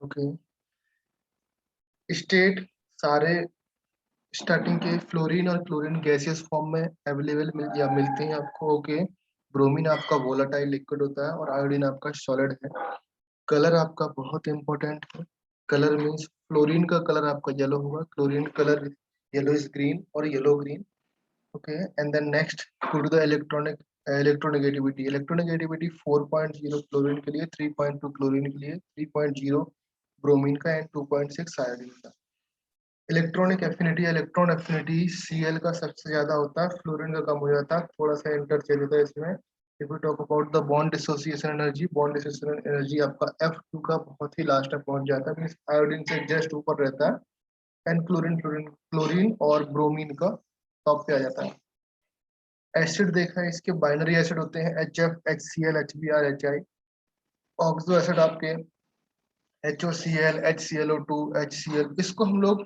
Okay. State सारे starting के fluorine और क्लोरीन गैसियस फॉर्म में अवेलेबल मिलते हैं आपको। ओके। ब्रोमीन आपका वोलाटाइल लिक्विड होता है और आयोडीन आपका सॉलिड है। कलर आपका बहुत इंपॉर्टेंट है। कलर मीन्स फ्लोरीन का कलर आपका येलो होगा, chlorine colour yellow is green और yellow green. Okay. And then next go to the electronegativity. Electronegativity 4.0 chlorine के लिए, 3.2 क्लोरीन के लिए, 3.0 ब्रोमीन का एंड 2.6 आयोडीन का। Electronic affinity, electron affinity Cl का सबसे ज्यादा होता है, फ्लोरीन का कम हो जाता है, थोड़ा सा इंटरचेंज होता है इसमें। If you talk about the bond dissociation energy, bond dissociation energy आपका F2 का बहुत ही लास्ट में पहुंच जाता है, मींस आयोडीन से जस्ट ऊपर रहता है। एंड क्लोरीन क्लोरीन क्लोरीन और ब्रोमीन का टॉप पे आ जाता है। एसिड देखा है, इसके बाइनरी एसिड होते हैं HF, HCl, HBr, HI। Oxo acid आपके HOCl, HClO2, HCl, इसको हम लोग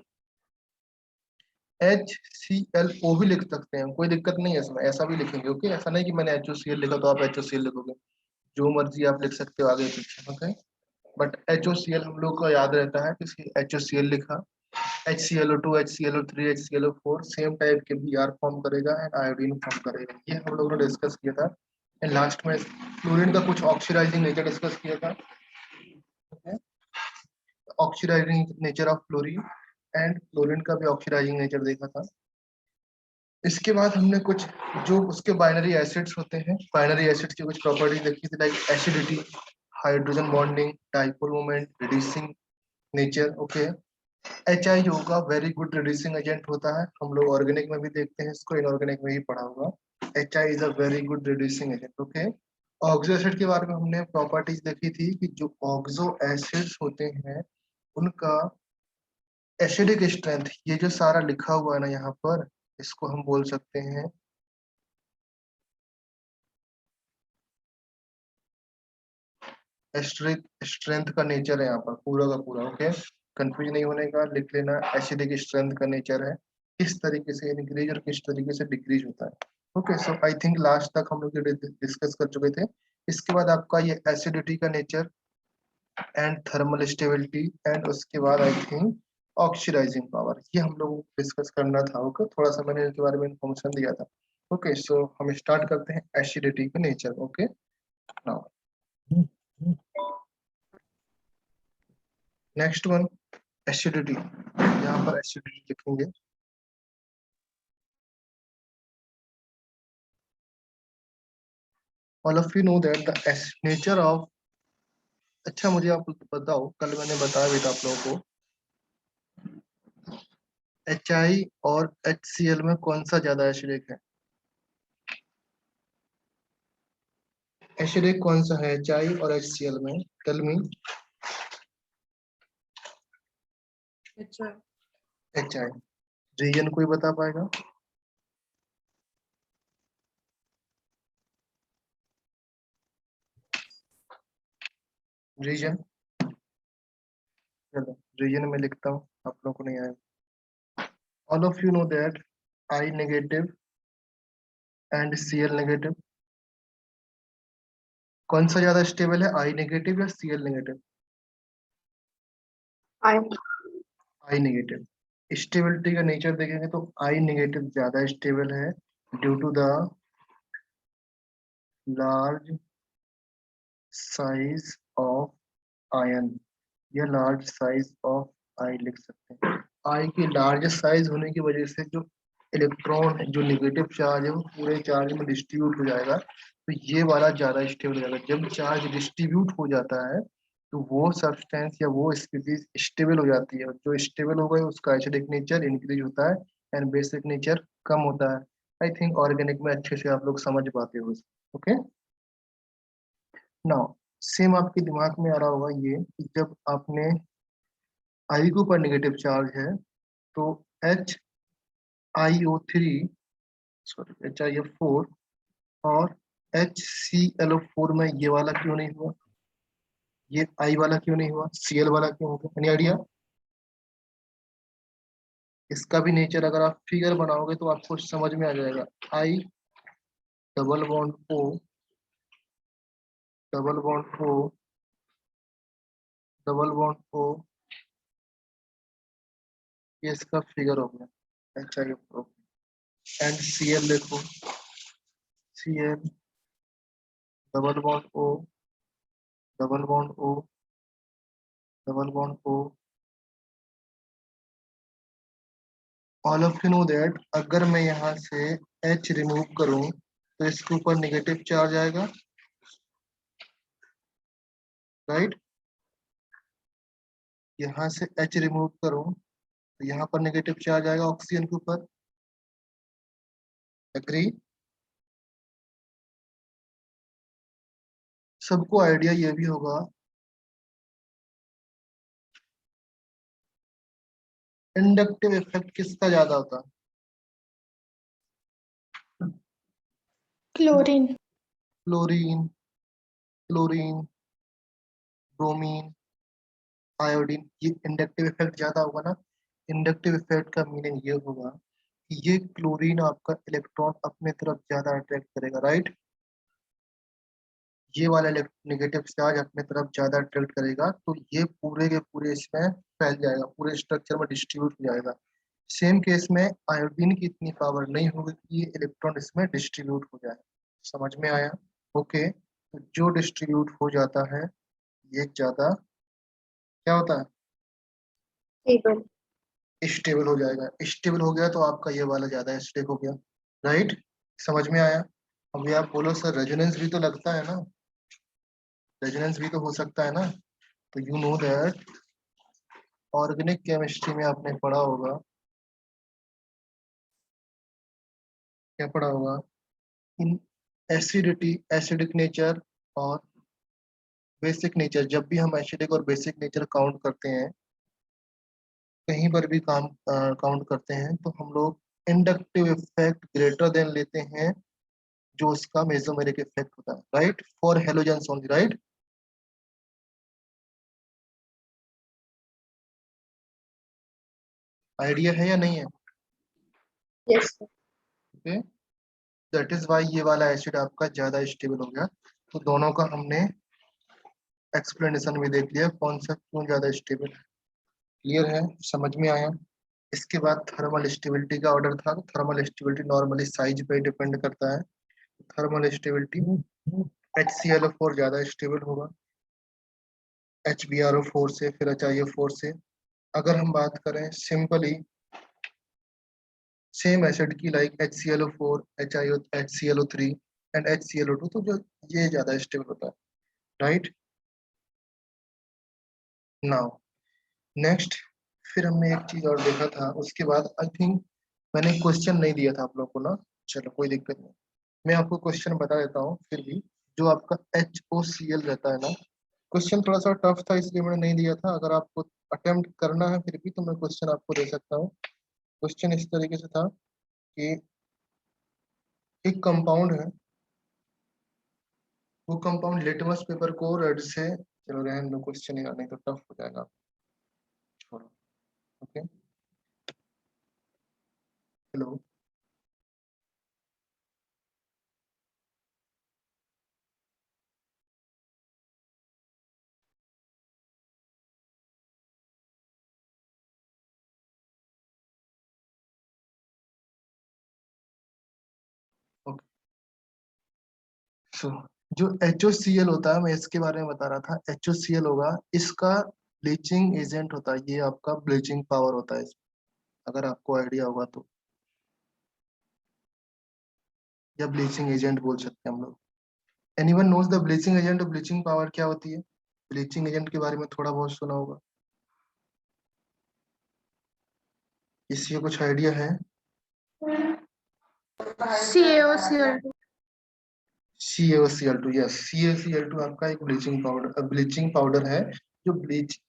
HClO भी लिख सकते हैं, कोई दिक्कत नहीं है इसमें, ऐसा भी लिखेंगे। ओके। ऐसा नहीं कि मैंने HOCl लिखा तो आप HOCl लिखोगे, जो मर्जी आप लिख सकते हो आगे पीछे। ओके। बट HOCl हम लोग को याद रहता है, किसी HOCl लिखा, HClO2, HClO3, HClO4 same type के Br फॉर्म करेगा एंड आयोडीन फॉर्म करेगा। ये हम लोगों ने डिस्कस किया था। एंड लास्ट में फ्लोरीन का कुछ ऑक्सीडाइजिंग नेचर डिस्कस किया था। Oxidising nature of fluorine and chlorine का भी ऑक्सीडाइजिंग नेचर देखा था। इसके बाद हमने कुछ जो उसके बाइनरी एसिड्स होते हैं, बाइनरी एसिड्स की कुछ प्रॉपर्टी देखी थी, like acidity, hydrogen bonding, dipole moment, reducing nature. Okay. HI जो होगा वेरी गुड रिड्यूसिंग एजेंट होता है, हम लोग ऑर्गेनिक में भी देखते हैं इसको, इनऑर्गेनिक में ही पढ़ा होगा। HI is a very good reducing agent. Okay. Oxo acid के बारे में हमने प्रॉपर्टीज देखी थी कि जो ऑक्सो एसिड्स होते हैं उनका एसिडिक स्ट्रेंथ, ये जो सारा लिखा हुआ है ना यहाँ पर, इसको हम बोल सकते हैं एसिडिक स्ट्रेंथ का नेचर है यहाँ पर पूरा का पूरा। ओके। कंफ्यूज नहीं होने का, लिख लेना एसिडिक स्ट्रेंथ का नेचर है, किस तरीके से इंक्रीज और किस तरीके से डिक्रीज होता है। Okay. So I think last तक हम लोग डिस्कस कर चुके थे। इसके बाद आपका ये एसिडिटी का nature and thermal stability and उसके बाद आई थिंक ऑक्सीडाइजिंग पावर, ये हम लोग डिस्कस करना था। ओके। थोड़ा सा मैंने इनके बारे में इंफॉर्मेशन दिया था। ओके। सो हम स्टार्ट करते हैं एसिडिटी का nature. Okay. Now next one, acidity. यहाँ पर एसिडिटी लिखेंगे। All of you know that the nature of, अच्छा मुझे आप बताओ, कल मैंने बताया भी था आप लोगों को, HI और HCl में कौन सा ज्यादा एसिडिक है? एसिडिक कौन सा है HI और HCl में? Tell me. HI। रीजन कोई बता पाएगा? रीजन, चलो रीजन में लिखता हूँ, आप लोगों को नहीं आया। All of you know that I negative and Cl negative, कौन सा ज्यादा स्टेबल है, I नेगेटिव या Cl negative? I negative. Stability का नेचर देखेंगे तो I नेगेटिव ज्यादा स्टेबल है due to the large size of ion, या लार्ज साइज ऑफ आई लिख सकते हैं। आई की लार्ज साइज होने की वजह से जो इलेक्ट्रॉन जो नेगेटिव चार्ज है वो पूरे चार्ज में डिस्ट्रीब्यूट हो जाएगा, तो ये वाला ज्यादा स्टेबल हो जाएगा। जब चार्ज डिस्ट्रीब्यूट हो जाता है तो वो सब्सटेंस या वो स्पीसीज स्टेबल हो जाती है, जो स्टेबल हो गए उसका एसिडिक नेचर इंक्रीज होता है एंड बेसिक नेचर कम होता है। आई थिंक ऑर्गेनिक में अच्छे से आप लोग समझ पाते हो। ओके। नाउ सेम आपके दिमाग में आ रहा होगा ये कि जब आपने आई के ऊपर नेगेटिव चार्ज है तो HiO3, सॉरी HiO4 और HClO4 में ये वाला क्यों नहीं हुआ, ये आई वाला क्यों नहीं हुआ, Cl वाला क्यों होगा? Any idea? इसका भी नेचर अगर आप फिगर बनाओगे तो आपको समझ में आ जाएगा। I double bond O, double bond O, double bond O, ये इसका फिगर हो गया HiO एंड Cl देखो, Cl double bond O, double bond O, double bond O. All of you know that अगर मैं यहाँ से H रिमूव करूं तो इसके ऊपर नेगेटिव चार्ज आएगा, राइट। यहाँ से H रिमूव करूं तो यहाँ पर नेगेटिव चार्ज आएगा ऑक्सीजन के ऊपर। एग्री? सबको आइडिया ये भी होगा, इंडक्टिव इफेक्ट किसका ज्यादा होता है? Chlorine. Chlorine, chlorine, bromine, iodine, ये इंडक्टिव इफेक्ट ज्यादा होगा ना। इंडक्टिव इफेक्ट का मीनिंग ये होगा कि ये क्लोरीन आपका इलेक्ट्रॉन अपने तरफ ज्यादा अट्रैक्ट करेगा, राइट। ये वाला नेगेटिव चार्ज अपने तरफ ज्यादा अट्रैक्ट करेगा, तो ये पूरे के पूरे इसमें फैल जाएगा, पूरे स्ट्रक्चर में डिस्ट्रीब्यूट हो जाएगा। सेम केस में आयोडीन की इतनी पावर नहीं होगी कि ये इलेक्ट्रॉन इसमें डिस्ट्रीब्यूट हो जाए। समझ में आया? ओके, तो जो डिस्ट्रीब्यूट हो जाता है ये ज्यादा क्या होता है? स्टेबल। स्टेबल हो जाएगा। स्टेबल हो गया तो आपका ये वाला ज्यादा स्टेक हो गया, राइट। समझ में आया? अभी आप बोलो सर रेजोनेंस भी तो लगता है ना, रेजोनेंस भी तो हो सकता है ना। तो you know that organic chemistry में आपने पढ़ा होगा, क्या पढ़ा होगा? इन एसिडिटी, एसिडिक नेचर और बेसिक नेचर, जब भी हम एसिडिक और बेसिक नेचर काउंट करते हैं, कहीं पर भी काम काउंट करते हैं, तो हम लोग इंडक्टिव इफेक्ट ग्रेटर देन लेते हैं जो उसका मेसोमेरिक इफेक्ट होता है, right, for halogens only, right. Idea है या नहीं है? Yes. Okay, that is why ये वाला एसिड आपका ज्यादा स्टेबल हो गया। तो दोनों का हमने एक्सप्लेनेशन भी देख लिया कौन सा क्यों ज्यादा स्टेबल है। क्लियर है? समझ में आया? इसके बाद थर्मल स्टेबिलिटी का ऑर्डर था। थर्मल स्टेबिलिटी नॉर्मली साइज पे डिपेंड करता है। थर्मल स्टेबिलिटी HClO4 ज्यादा स्टेबल होगा HbRO4 से, फिर HiO4 से। अगर हम बात करें सिंपली सेम एसिड की, like HClO4, HClO3 and HClO2, तो जो ये ज्यादा स्टेबल होता है, राइट। नाउ नेक्स्ट, फिर हमने एक चीज और देखा था, उसके बाद आई थिंक मैंने क्वेश्चन नहीं दिया था आप लोग को ना। चलो कोई दिक्कत नहीं, मैं आपको क्वेश्चन बता देता हूँ फिर भी। जो आपका HOCl रहता है ना, क्वेश्चन थोड़ा सा टफ था इसलिए मैंने नहीं दिया था। अगर आपको अटेम्प्ट करना है फिर भी तो मैं क्वेश्चन आपको दे सकता हूँ। क्वेश्चन इस तरीके से था कि एक कंपाउंड है, वो कंपाउंड लिटमस पेपर को रेड से, चलो रहने दो क्वेश्चन ही, नहीं तो टफ हो जाएगा, छोड़ो। Okay, hello. ओके, सो जो HOCl होता है, मैं इसके बारे में बता रहा था। HOCl होगा, इसका ब्लीचिंग एजेंट होता है, ये आपका ब्लीचिंग पावर होता है इसमें, अगर आपको आइडिया होगा तो, या ब्लीचिंग एजेंट बोल सकते हैं हम लोग। Anyone knows the bleaching agent और ब्लीचिंग पावर क्या होती है? ब्लीचिंग एजेंट के बारे में थोड़ा बहुत सुना होगा, इसलिए कुछ आइडिया है? CaOCl2। CaCl2, यस, CaCl2 आपका एक ब्लीचिंग पाउडर है, जो ब्लीच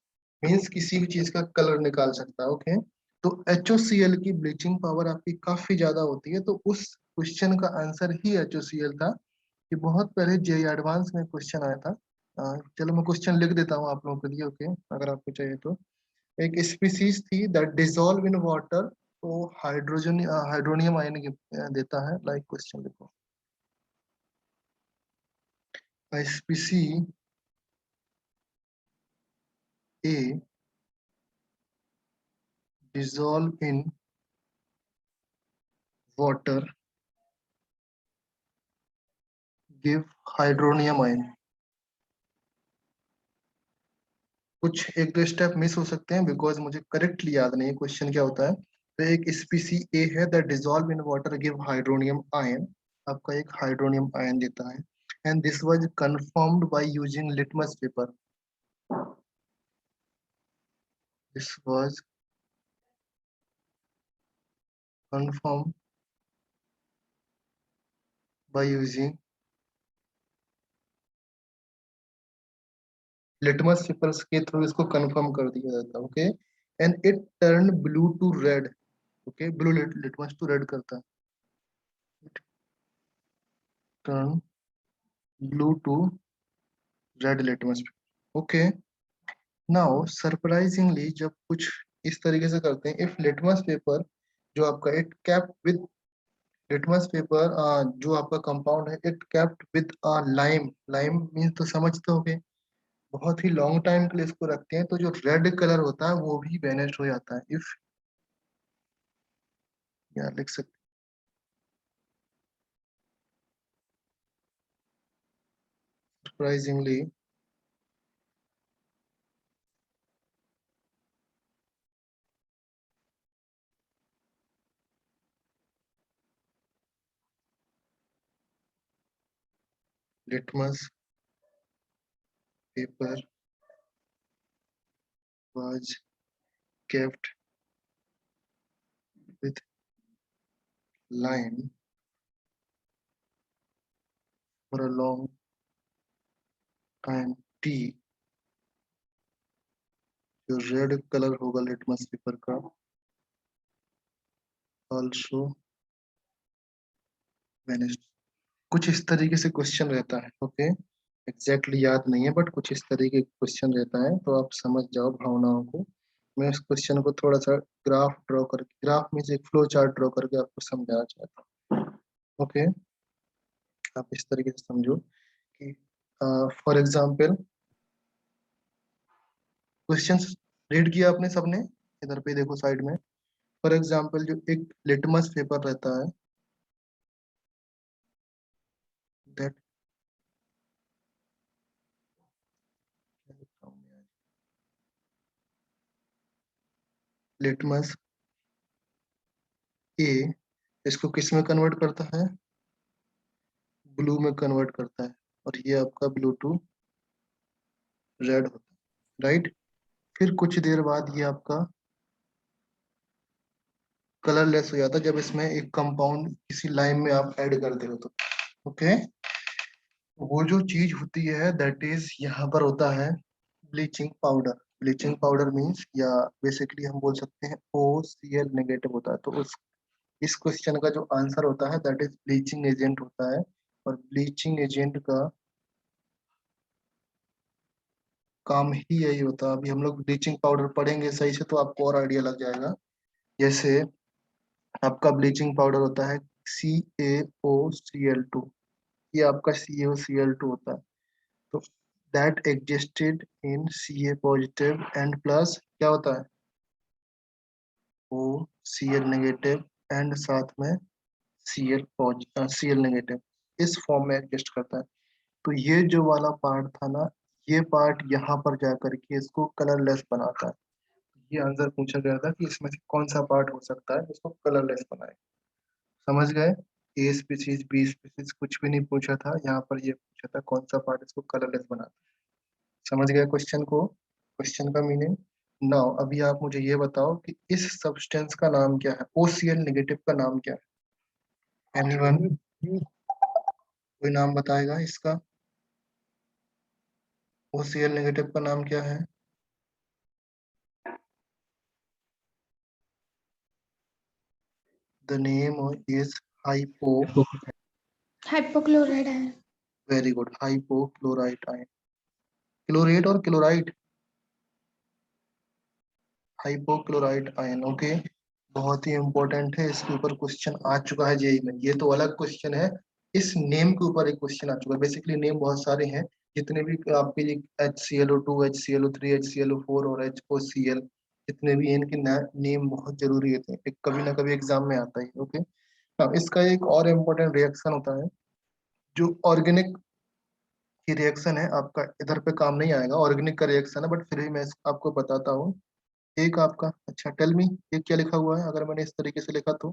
मीन्स किसी भी चीज का कलर निकाल सकता है। ओके, तो HOCl की ब्लीचिंग पावर आपकी काफी ज्यादा होती है, तो उस क्वेश्चन का आंसर ही HOCl था। ये बहुत पहले JEE एडवांस में क्वेश्चन आया था। चलो मैं क्वेश्चन लिख देता हूँ आप लोगों के लिए, ओके, अगर आपको चाहिए तो। एक स्पीसीज थी दैट डिसॉल्व इन वाटर, तो हाइड्रोनियम आयन देता है, लाइक क्वेश्चन देखो। A species A dissolve in water give hydronium ion. कुछ एक दो स्टेप मिस हो सकते हैं बिकॉज मुझे करेक्टली याद नहीं है क्वेश्चन क्या होता है। तो एक स्पीसी ए है that dissolve in water give hydronium ion, आपका एक हाइड्रोनियम आयन देता है। And this was confirmed by using litmus paper. This was confirm by using litmus papers के थ्रू इसको कंफर्म कर दिया जाता है। Okay, and it turn blue to red. Okay, blue litmus to red करता है, turn blue to red litmus paper. Okay, now surprisingly जब कुछ इस तरीके से करते हैं, इफ लिटमस पेपर जो आपका it kept with litmus paper जो आपका कंपाउंड है it kept with lime, lime means तो समझते होगे, बहुत ही लॉन्ग टाइम के लिए इसको रखते हैं तो जो रेड कलर होता है वो भी वेनिश हो जाता है। इफ या लिख सकते surprisingly litmus paper was kept with lime for a long time। T जो रेड कलर होगा लिटमस पेपर का ऑल्सो वेनिस्ड। कुछ इस तरीके से क्वेश्चन रहता है। ओके, एग्जैक्टली याद नहीं है बट कुछ इस तरीके का क्वेश्चन रहता है तो आप समझ जाओ भावनाओं को। मैं इस क्वेश्चन को थोड़ा सा ग्राफ ड्रॉ करके, ग्राफ में से एक फ्लो चार्ट ड्रॉ करके आपको समझाना चाहता हूँ। ओके, आप इस तरीके से समझो कि फॉर एग्जाम्पल क्वेश्चंस रीड किया आपने सबने, इधर पे देखो साइड में। फॉर एग्जाम्पल जो एक लिटमस पेपर रहता है दैट लिटमस ए इसको किस में कन्वर्ट करता है, ब्लू में कन्वर्ट करता है, और ये आपका ब्लू टू रेड होता है, राइट। फिर कुछ देर बाद ये आपका कलरलेस हो जाता है जब इसमें एक कंपाउंड किसी लाइम में आप ऐड करते हो तो। ओके, वो जो चीज होती है दैट इज यहाँ पर होता है bleaching powder. Bleaching powder means या बेसिकली हम बोल सकते हैं OCl नेगेटिव होता है। तो उस इस क्वेश्चन का जो आंसर होता है दैट इज ब्लीचिंग एजेंट होता है। और ब्लीचिंग एजेंट का काम ही यही होता है। अभी हम लोग ब्लीचिंग पाउडर पढ़ेंगे सही से तो आपको और आइडिया लग जाएगा। जैसे आपका ब्लीचिंग पाउडर होता है CaOCl2, ये आपका CaOCl2 होता है। तो that existed in Ca positive and plus क्या होता है OCl नेगेटिव एंड साथ में Cl नेगेटिव, इस फॉर्म में एग्जिस्ट करता है। तो ये जो वाला पार्ट था ना, ये पार्ट यहाँ पर जा करके इसको कलरलेस बनाता है। ये आंसर पूछा गया था कि इसमें से कौन सा पार्ट हो सकता है इसको कलरलेस बनाए। समझ गए, ए स्पीसीज बी स्पीसीज कुछ भी नहीं पूछा था, यहाँ पर ये पूछा था कौन सा पार्ट इसको कलरलेस बनाता है। समझ गए क्वेश्चन को, क्वेश्चन का मीनिंग। नाउ अभी आप मुझे ये बताओ कि इस सब्सटेंस का नाम क्या है, OCl नेगेटिव का नाम क्या है, एनीवन कोई नाम बताएगा इसका, OCl नेगेटिव का नाम क्या है। The name is hypo, hypochloride है। Very good, hypochlorite ion. Chlorate और क्लोराइड, हाइपोक्लोराइट आयन। ओके, बहुत ही इंपॉर्टेंट है, इसके ऊपर क्वेश्चन आ चुका है जेई में। ये तो अलग क्वेश्चन है, इस नेम के ऊपर एक क्वेश्चन आ चुका है। बेसिकली नेम बहुत सारे हैं, जितने भी आपके ये HClO2, HClO3, HClO4 और HOCl, जितने भी हैं, इनके नेम बहुत जरूरी होते हैं, एक कभी ना कभी एग्जाम में आता है। ओके। हाँ, इसका एक और इम्पोर्टेंट रिएक्शन होता है जो ऑर्गेनिक की रिएक्शन है, आपका इधर पे काम नहीं आएगा, ऑर्गेनिक का रिएक्शन है, बट फिर भी मैं आपको बताता हूँ। एक आपका, अच्छा टेल मी, ये क्या लिखा हुआ है? अगर मैंने इस तरीके से लिखा तो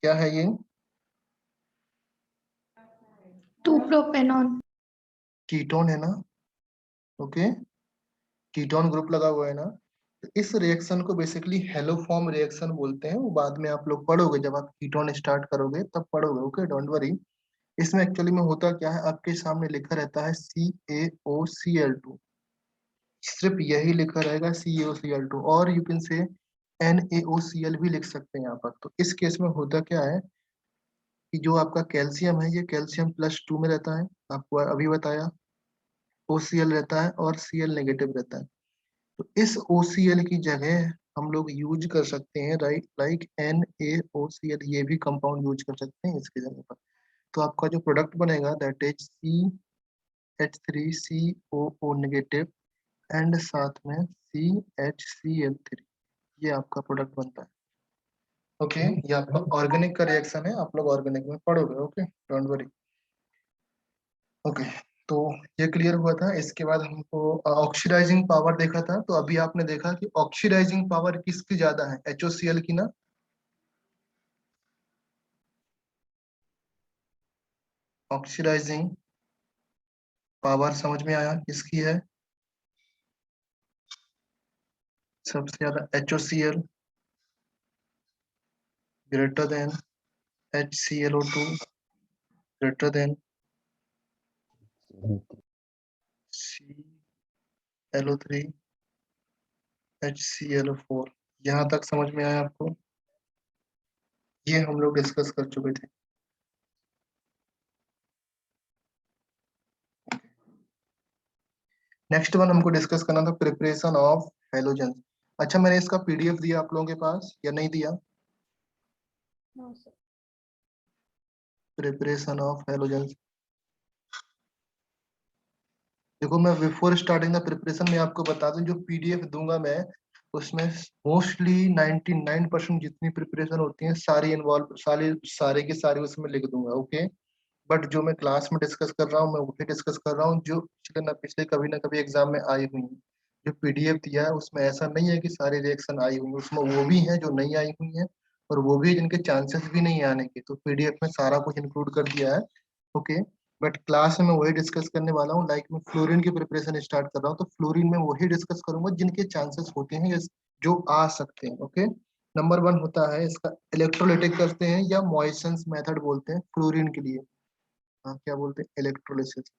क्या है ये? 2-propanone। कीटोन है ना? ओके, कीटोन ग्रुप लगा हुआ है ना? तो इस रिएक्शन को बेसिकली हेलोफॉर्म रिएक्शन बोलते हैं। वो बाद में आप लोग पढ़ोगे, जब आप कीटोन स्टार्ट करोगे तब पढ़ोगे। Okay, don't worry. इसमें एक्चुअली में होता क्या है, आपके सामने लिखा रहता है CaOCl2, सिर्फ यही लिखा रहेगा CaOCl2, और यू कैन से NaOCl भी लिख सकते हैं यहाँ पर। तो इस केस में होता क्या है कि जो आपका कैल्शियम है, ये कैल्शियम +2 में रहता है, आपको अभी बताया। OCl रहता है और Cl नेगेटिव रहता है। तो इस OCl की जगह हम लोग यूज कर सकते हैं, राइट, लाइक NaOCl, ये भी कंपाउंड यूज कर सकते हैं इसके जगह पर। तो आपका जो प्रोडक्ट बनेगा that is CH3COO negative and साथ में CHCl3, ये आपका प्रोडक्ट बनता है। ओके, ये आपका ऑर्गेनिक का रिएक्शन है, आप लोग ऑर्गेनिक में पढ़ोगे। Okay, don't worry. ओके, तो ये क्लियर हुआ था। इसके बाद हमको ऑक्सीडाइजिंग पावर देखा था। तो अभी आपने देखा कि ऑक्सीडाइजिंग पावर किसकी ज्यादा है, HOCl की ना? ऑक्सीडाइजिंग पावर समझ में आया किसकी है? सबसे ज्यादा HOCl greater than HClO2 greater than ClO3 HClO4। यहाँ तक समझ में आया आपको? ये हम लोग डिस्कस कर चुके थे। नेक्स्ट वन हमको डिस्कस करना था प्रिपरेशन ऑफ हेलोजन। अच्छा, मैंने इसका PDF दिया आप लोगों के पास या नहीं दिया? No, sir. Preparation of halogen, देखो मैं बिफोर स्टार्टिंग द प्रिपरेशन में आपको बता दूं, जो PDF दूंगा मैं, उसमें मोस्टली 99% जितनी प्रिपरेशन होती है सारी इन्वॉल्व, सारे के सारे उसमें लिख दूंगा। ओके, बट जो मैं क्लास में डिस्कस कर रहा हूँ, मैं वही डिस्कस कर रहा हूँ जो पिछले ना पिछले कभी ना कभी एग्जाम में आई हुई है। जो PDF दिया है उसमें ऐसा नहीं है कि सारी रिएक्शन आई हुई है, उसमें वो भी है जो नहीं आई हुई है, और वो भी है जिनके चांसेस भी नहीं आने के। तो PDF में सारा कुछ इंक्लूड कर दिया है। ओके, बट क्लास में मैं वही डिस्कस करने वाला हूँ। लाइक मैं फ्लोरीन की प्रिपरेशन स्टार्ट कर रहा हूँ, तो फ्लोरीन में वही डिस्कस करूंगा जिनके चांसेस होते हैं या जो आ सकते हैं। ओके, नंबर 1 होता है इसका इलेक्ट्रोलिटिक करते हैं या मॉइसंस मेथड बोलते हैं फ्लोरीन के लिए। हाँ, क्या बोलते हैं? Electrolysis,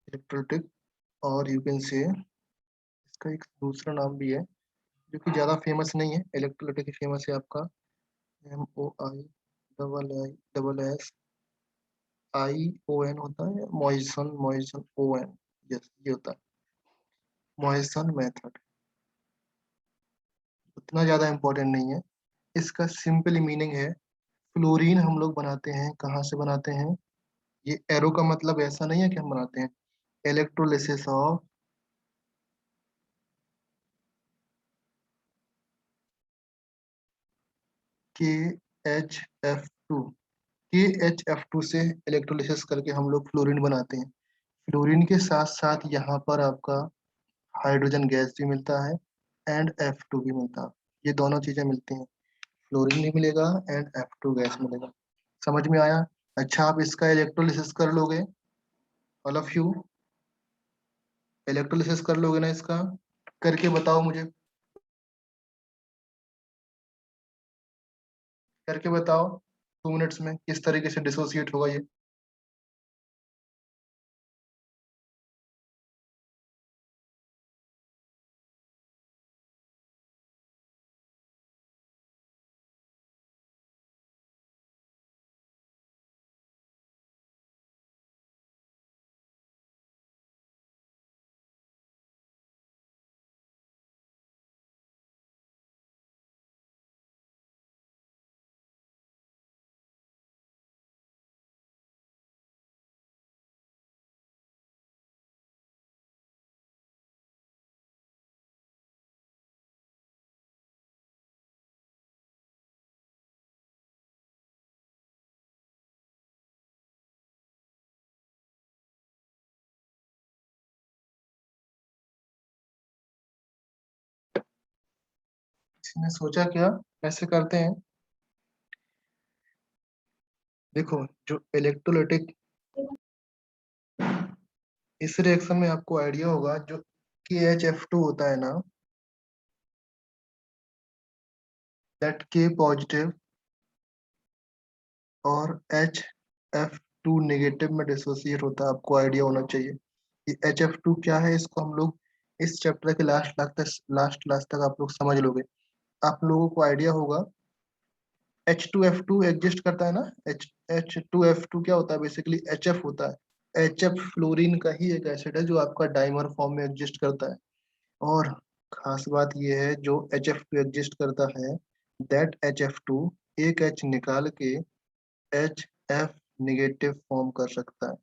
electrolytic. और यू कैन से इसका एक दूसरा नाम भी है जो कि ज्यादा फेमस नहीं है। इलेक्ट्रोलिटिक फेमस है आपका MOI, SS ION होता है, मॉइसन ON, यस ये होता है मॉइसन मेथड। उतना ज्यादा इंपॉर्टेंट नहीं है। इसका सिंपल मीनिंग है, फ्लोरीन हम लोग बनाते हैं, कहाँ से बनाते हैं? ये एरो का मतलब ऐसा नहीं है कि हम बनाते हैं, इलेक्ट्रोलिसिस ऑफ KHF2, KHF2 से इलेक्ट्रोलिसिस करके हम लोग फ्लोरीन बनाते हैं। फ्लोरीन के साथ साथ यहाँ पर आपका हाइड्रोजन गैस भी मिलता है एंड F2 भी मिलता है। ये दोनों चीजें मिलती हैं, फ्लोरीन भी मिलेगा एंड F2 गैस मिलेगा। समझ में आया? अच्छा, आप इसका इलेक्ट्रोलिसिस कर लोगे, ऑल ऑफ यू इलेक्ट्रोलिसिस कर लोगे ना इसका? करके बताओ मुझे, करके बताओ 2 मिनट्स में किस तरीके से डिसोसिएट होगा ये। किसी ने सोचा क्या कैसे करते हैं? देखो, जो इलेक्ट्रोलाइटिक, इस रिएक्शन में आपको आइडिया होगा, जो KHF2 होता है ना, दैट K पॉजिटिव और HF2 नेगेटिव में डिसोसिएट होता है, आपको आइडिया होना चाहिए। ये HF2 क्या है, इसको हम लोग इस चैप्टर के लास्ट क्लास तक आप लोग समझ लोगे। आप लोगों को आइडिया होगा H2F2 एग्जिस्ट करता है ना, H2F2 क्या होता है, बेसिकली HF होता है। HF फ्लोरीन का ही एक एसिड है जो आपका डाइमर फॉर्म में एग्जिस्ट करता है। और खास बात यह है, जो HF2 एग्जिस्ट करता है, दैट HF2 एक H निकाल के HF नेगेटिव फॉर्म कर सकता है।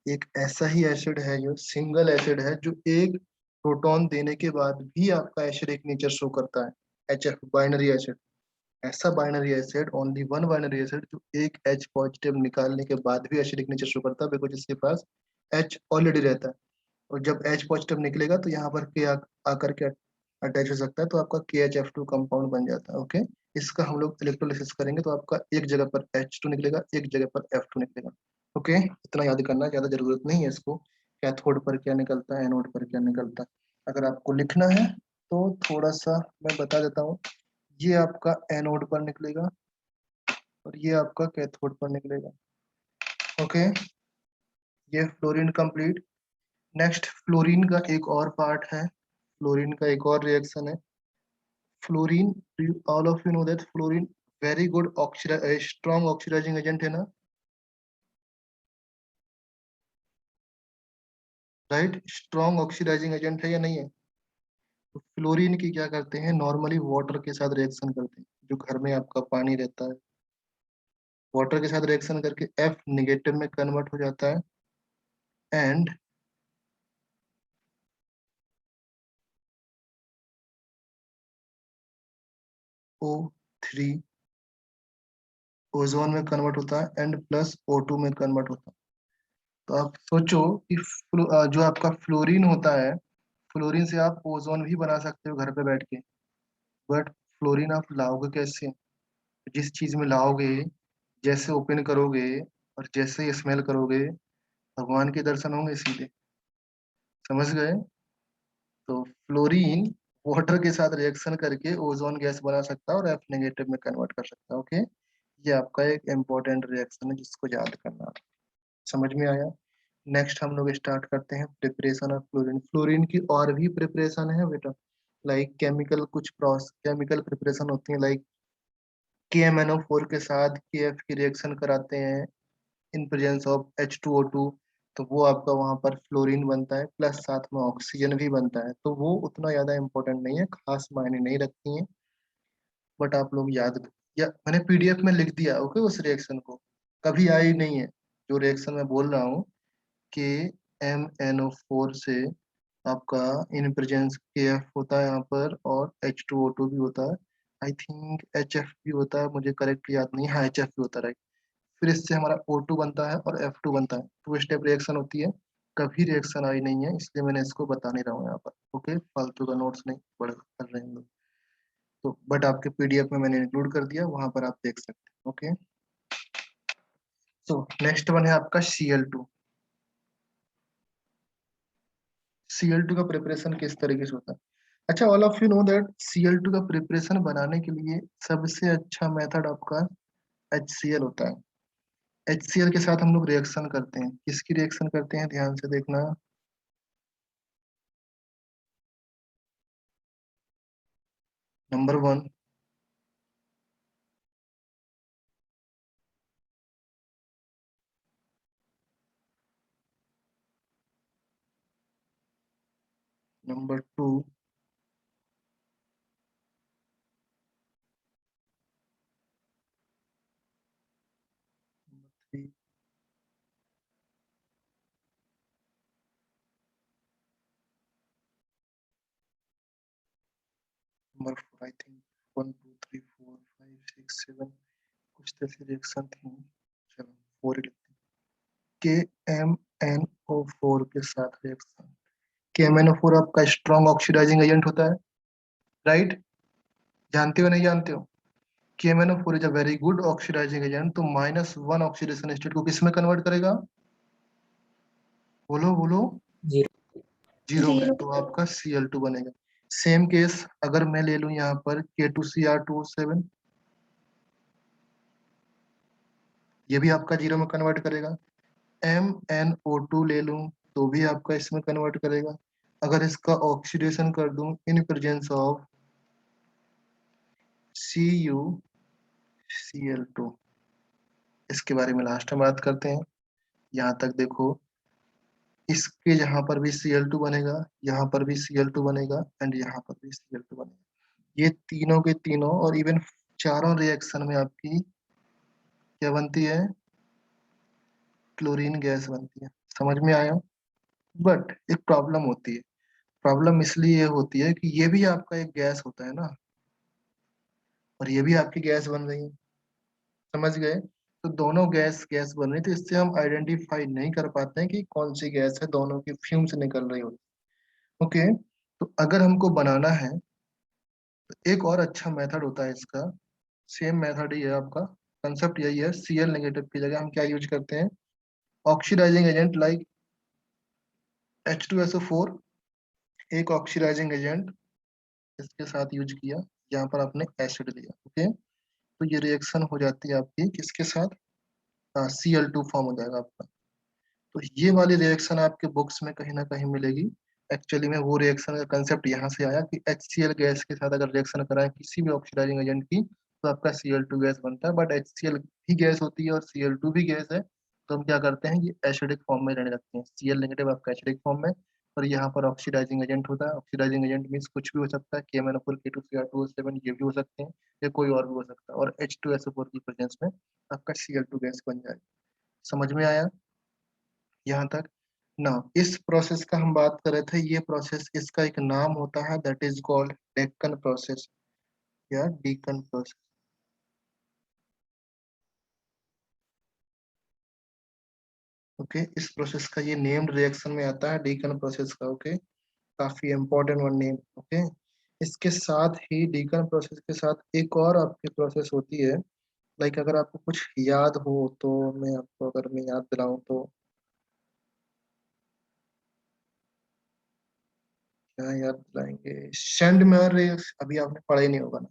एक ऐसा ही एसिड है जो सिंगल एसिड है, जो एक प्रोटॉन देने के बाद भी आपका एसिडिक नेचर शो करता है, HF बाइनरी एसिड। ऐसा binary acid, only one binary acid, जो एक H पॉजिटिव निकालने के बाद भी एसिडिक नेचर शो करता है, बिकॉज इसके पास H ऑलरेडी रहता है। और जब H पॉजिटिव निकलेगा तो यहाँ पर K आकर के अटैच हो सकता है, तो आपका KHF2 कंपाउंड बन जाता है। ओके, इसका हम लोग इलेक्ट्रोलिसिस करेंगे तो आपका एक जगह पर H2 निकलेगा, एक जगह पर F2 निकलेगा। ओके, इतना याद करना ज्यादा जरूरत नहीं है इसको, कैथोड पर क्या निकलता है, एनोड पर क्या निकलता है। अगर आपको लिखना है तो थोड़ा सा मैं बता देता हूँ। ये आपका एनोड पर निकलेगा और ये आपका कैथोड पर निकलेगा। ओके, ये फ्लोरीन कंप्लीट। नेक्स्ट, फ्लोरीन का एक और पार्ट है, फ्लोरीन का एक और रिएक्शन है fluorine. All of you know that fluorine very good strong oxidising agent है ना, राइट? स्ट्रॉन्ग ऑक्सीडाइजिंग एजेंट है या नहीं है? तो फ्लोरीन की क्या करते हैं, नॉर्मली वाटर के साथ रिएक्शन करते हैं। जो घर में आपका पानी रहता है, वाटर के साथ रिएक्शन करके F नेगेटिव में कन्वर्ट हो जाता है, एंड O3 ओजोन में कन्वर्ट होता है, एंड प्लस O2 में कन्वर्ट होता है। तो आप सोचो कि जो आपका फ्लोरीन होता है, फ्लोरीन से आप ओजोन भी बना सकते हो घर पे बैठ के, बट फ्लोरीन आप लाओगे कैसे? जिस चीज में लाओगे, जैसे ओपन करोगे और जैसे स्मेल करोगे, भगवान के दर्शन होंगे सीधे। समझ गए? तो फ्लोरीन वाटर के साथ रिएक्शन करके ओजोन गैस बना सकता है और F नेगेटिव में कन्वर्ट कर सकता है। ओके, ये आपका एक इम्पोर्टेंट रिएक्शन है जिसको याद करना है। समझ में आया? नेक्स्ट हम लोग स्टार्ट करते हैं प्रिपरेशन ऑफ फ्लोरीन। फ्लोरीन की और भी प्रिपरेशन है बेटा, लाइक केमिकल, कुछ केमिकल प्रिपरेशन होती है, लाइक KMnO4 के साथ KF की रिएक्शन कराते हैं इन प्रेजेंस ऑफ H2O2, तो वो आपका वहां पर फ्लोरीन बनता है, प्लस साथ में ऑक्सीजन भी बनता है। तो वो उतना ज्यादा इंपॉर्टेंट नहीं है, खास मायने नहीं रखती है, बट आप लोग याद, या मैंने PDF में लिख दिया। ओके, उस रिएक्शन को कभी आई नहीं है, जो रिएक्शन मैं बोल रहा हूँ, KMnO4 से आपका इन प्रेजेंस KF होता है यहाँ पर, और H2O2 भी होता है। आई थिंक HF भी होता है, मुझे करेक्ट याद नहीं है। हाँ, HF भी होता है, right? फिर इससे हमारा O2 बनता है और F2 बनता है, टू स्टेप रिएक्शन होती है। कभी रिएक्शन आई नहीं है, इसलिए मैंने इसको बता नहीं रहा हूँ यहाँ पर। ओके, फालतू का नोट्स नहीं पढ़ कर रहे हैं हम लोग। तो बट आपके PDF में मैंने इंक्लूड कर दिया, वहां पर आप देख सकते हैं। ओके, सो नेक्स्ट वन है आपका Cl2। Cl2 का प्रिपरेशन किस तरीके से होता है? अच्छा, all of you know that Cl2 का प्रिपरेशन बनाने के लिए सबसे अच्छा मेथड आपका HCl होता है। HCl के साथ हम लोग रिएक्शन करते हैं, किसकी रिएक्शन करते हैं, ध्यान से देखना। Number 1, number 2, number 3, number 4। I think 1 2 3 4 5 6 7 कुछ तो ऐसी रिएक्शन थी। चलो 4 ही लिखते हैं। KMnO4 के साथ रिएक्शन। KMnO4 आपका स्ट्रॉन्ग ऑक्सीडाइजिंग एजेंट होता है, राइट? जानते हो नहीं जानते हो? KMnO4 is a very good oxidising agent, तो -1 ऑक्सीडेशन स्टेट को किस में कन्वर्ट करेगा? बोलो बोलो। 0। जीरो में, 0. तो आपका Cl2 बनेगा। सेम केस अगर मैं ले लूं यहाँ पर K2Cr2O7, ये भी आपका जीरो में कन्वर्ट करेगा। MnO2 ले लूं तो भी आपका इसमें कन्वर्ट करेगा। अगर इसका ऑक्सीडेशन कर दूं इन प्रेजेंस ऑफ CuCl2, इसके बारे में लास्ट में बात करते हैं। यहाँ तक देखो, इसके यहाँ पर भी Cl2 बनेगा, यहाँ पर भी Cl2 बनेगा एंड यहाँ पर भी Cl2 बनेगा। ये तीनों के तीनों और इवन चारों रिएक्शन में आपकी क्या बनती है? क्लोरीन गैस बनती है। समझ में आया? बट एक प्रॉब्लम होती है। प्रॉब्लम इसलिए होती है कि ये भी आपका एक गैस होता है ना, और ये भी आपकी गैस बन रही है। समझ गए? तो दोनों गैस गैस बन रही, तो इससे हम आइडेंटिफाई नहीं कर पाते हैं कि कौन सी गैस है, दोनों की फ्यूम्स निकल रही होती है। ओके, तो अगर हमको बनाना है तो एक और अच्छा मेथड होता है इसका। सेम मेथड ही है आपका, कंसेप्ट यही है। Cl नेगेटिव की जगह हम क्या यूज करते हैं? ऑक्सीडाइजिंग एजेंट लाइक H2SO4, एक ऑक्सीडाइजिंग एजेंट इसके साथ यूज किया, यहाँ पर आपने एसिड लिया। ओके, तो ये रिएक्शन हो जाती है आपकी किसके साथ? Cl2 फॉर्म हो जाएगा आपका। तो ये वाली रिएक्शन आपके बुक्स में कहीं ना कहीं मिलेगी। एक्चुअली में वो रिएक्शन का कंसेप्ट यहाँ से आया कि HCl गैस के साथ अगर रिएक्शन कराएं किसी भी ऑक्सीडाइजिंग एजेंट की, तो आपका Cl2 गैस बनता है। बट HCl भी गैस होती है और Cl2 भी गैस है, तो हम क्या करते हैं, ये एसिडिक फॉर्म में रहने लगते हैं। Cl नेगेटिव आपका एसिडिक फॉर्म में, और यहाँ पर ऑक्सीडाइजिंग एजेंट होता है। ऑक्सीडाइजिंग एजेंट मीन्स कुछ भी हो सकता है, KMnO4, K2Cr2O7 ये भी हो सकते हैं, या कोई और भी हो सकता है, और H2SO4 की प्रेजेंस में आपका Cl2 गैस बन जाएगा। समझ में आया यहाँ तक ना? इस प्रोसेस का हम बात कर रहे थे, ये प्रोसेस, इसका एक नाम होता है, that is called Deccan process या डीकन प्रोसेस। ओके, इस प्रोसेस का ये नेम्ड रिएक्शन में आता है, डीकन प्रोसेस का। ओके, काफी इंपॉर्टेंट वन नेम। ओके, इसके साथ ही डीकन प्रोसेस के साथ एक और आपकी प्रोसेस होती है। लाइक अगर आपको कुछ याद हो तो मैं आपको, अगर मैं याद दिलाऊं तो क्या याद दिलाएंगे? शेंडमेयर रिएक्शन अभी आपने पढ़ा ही नहीं होगा ना।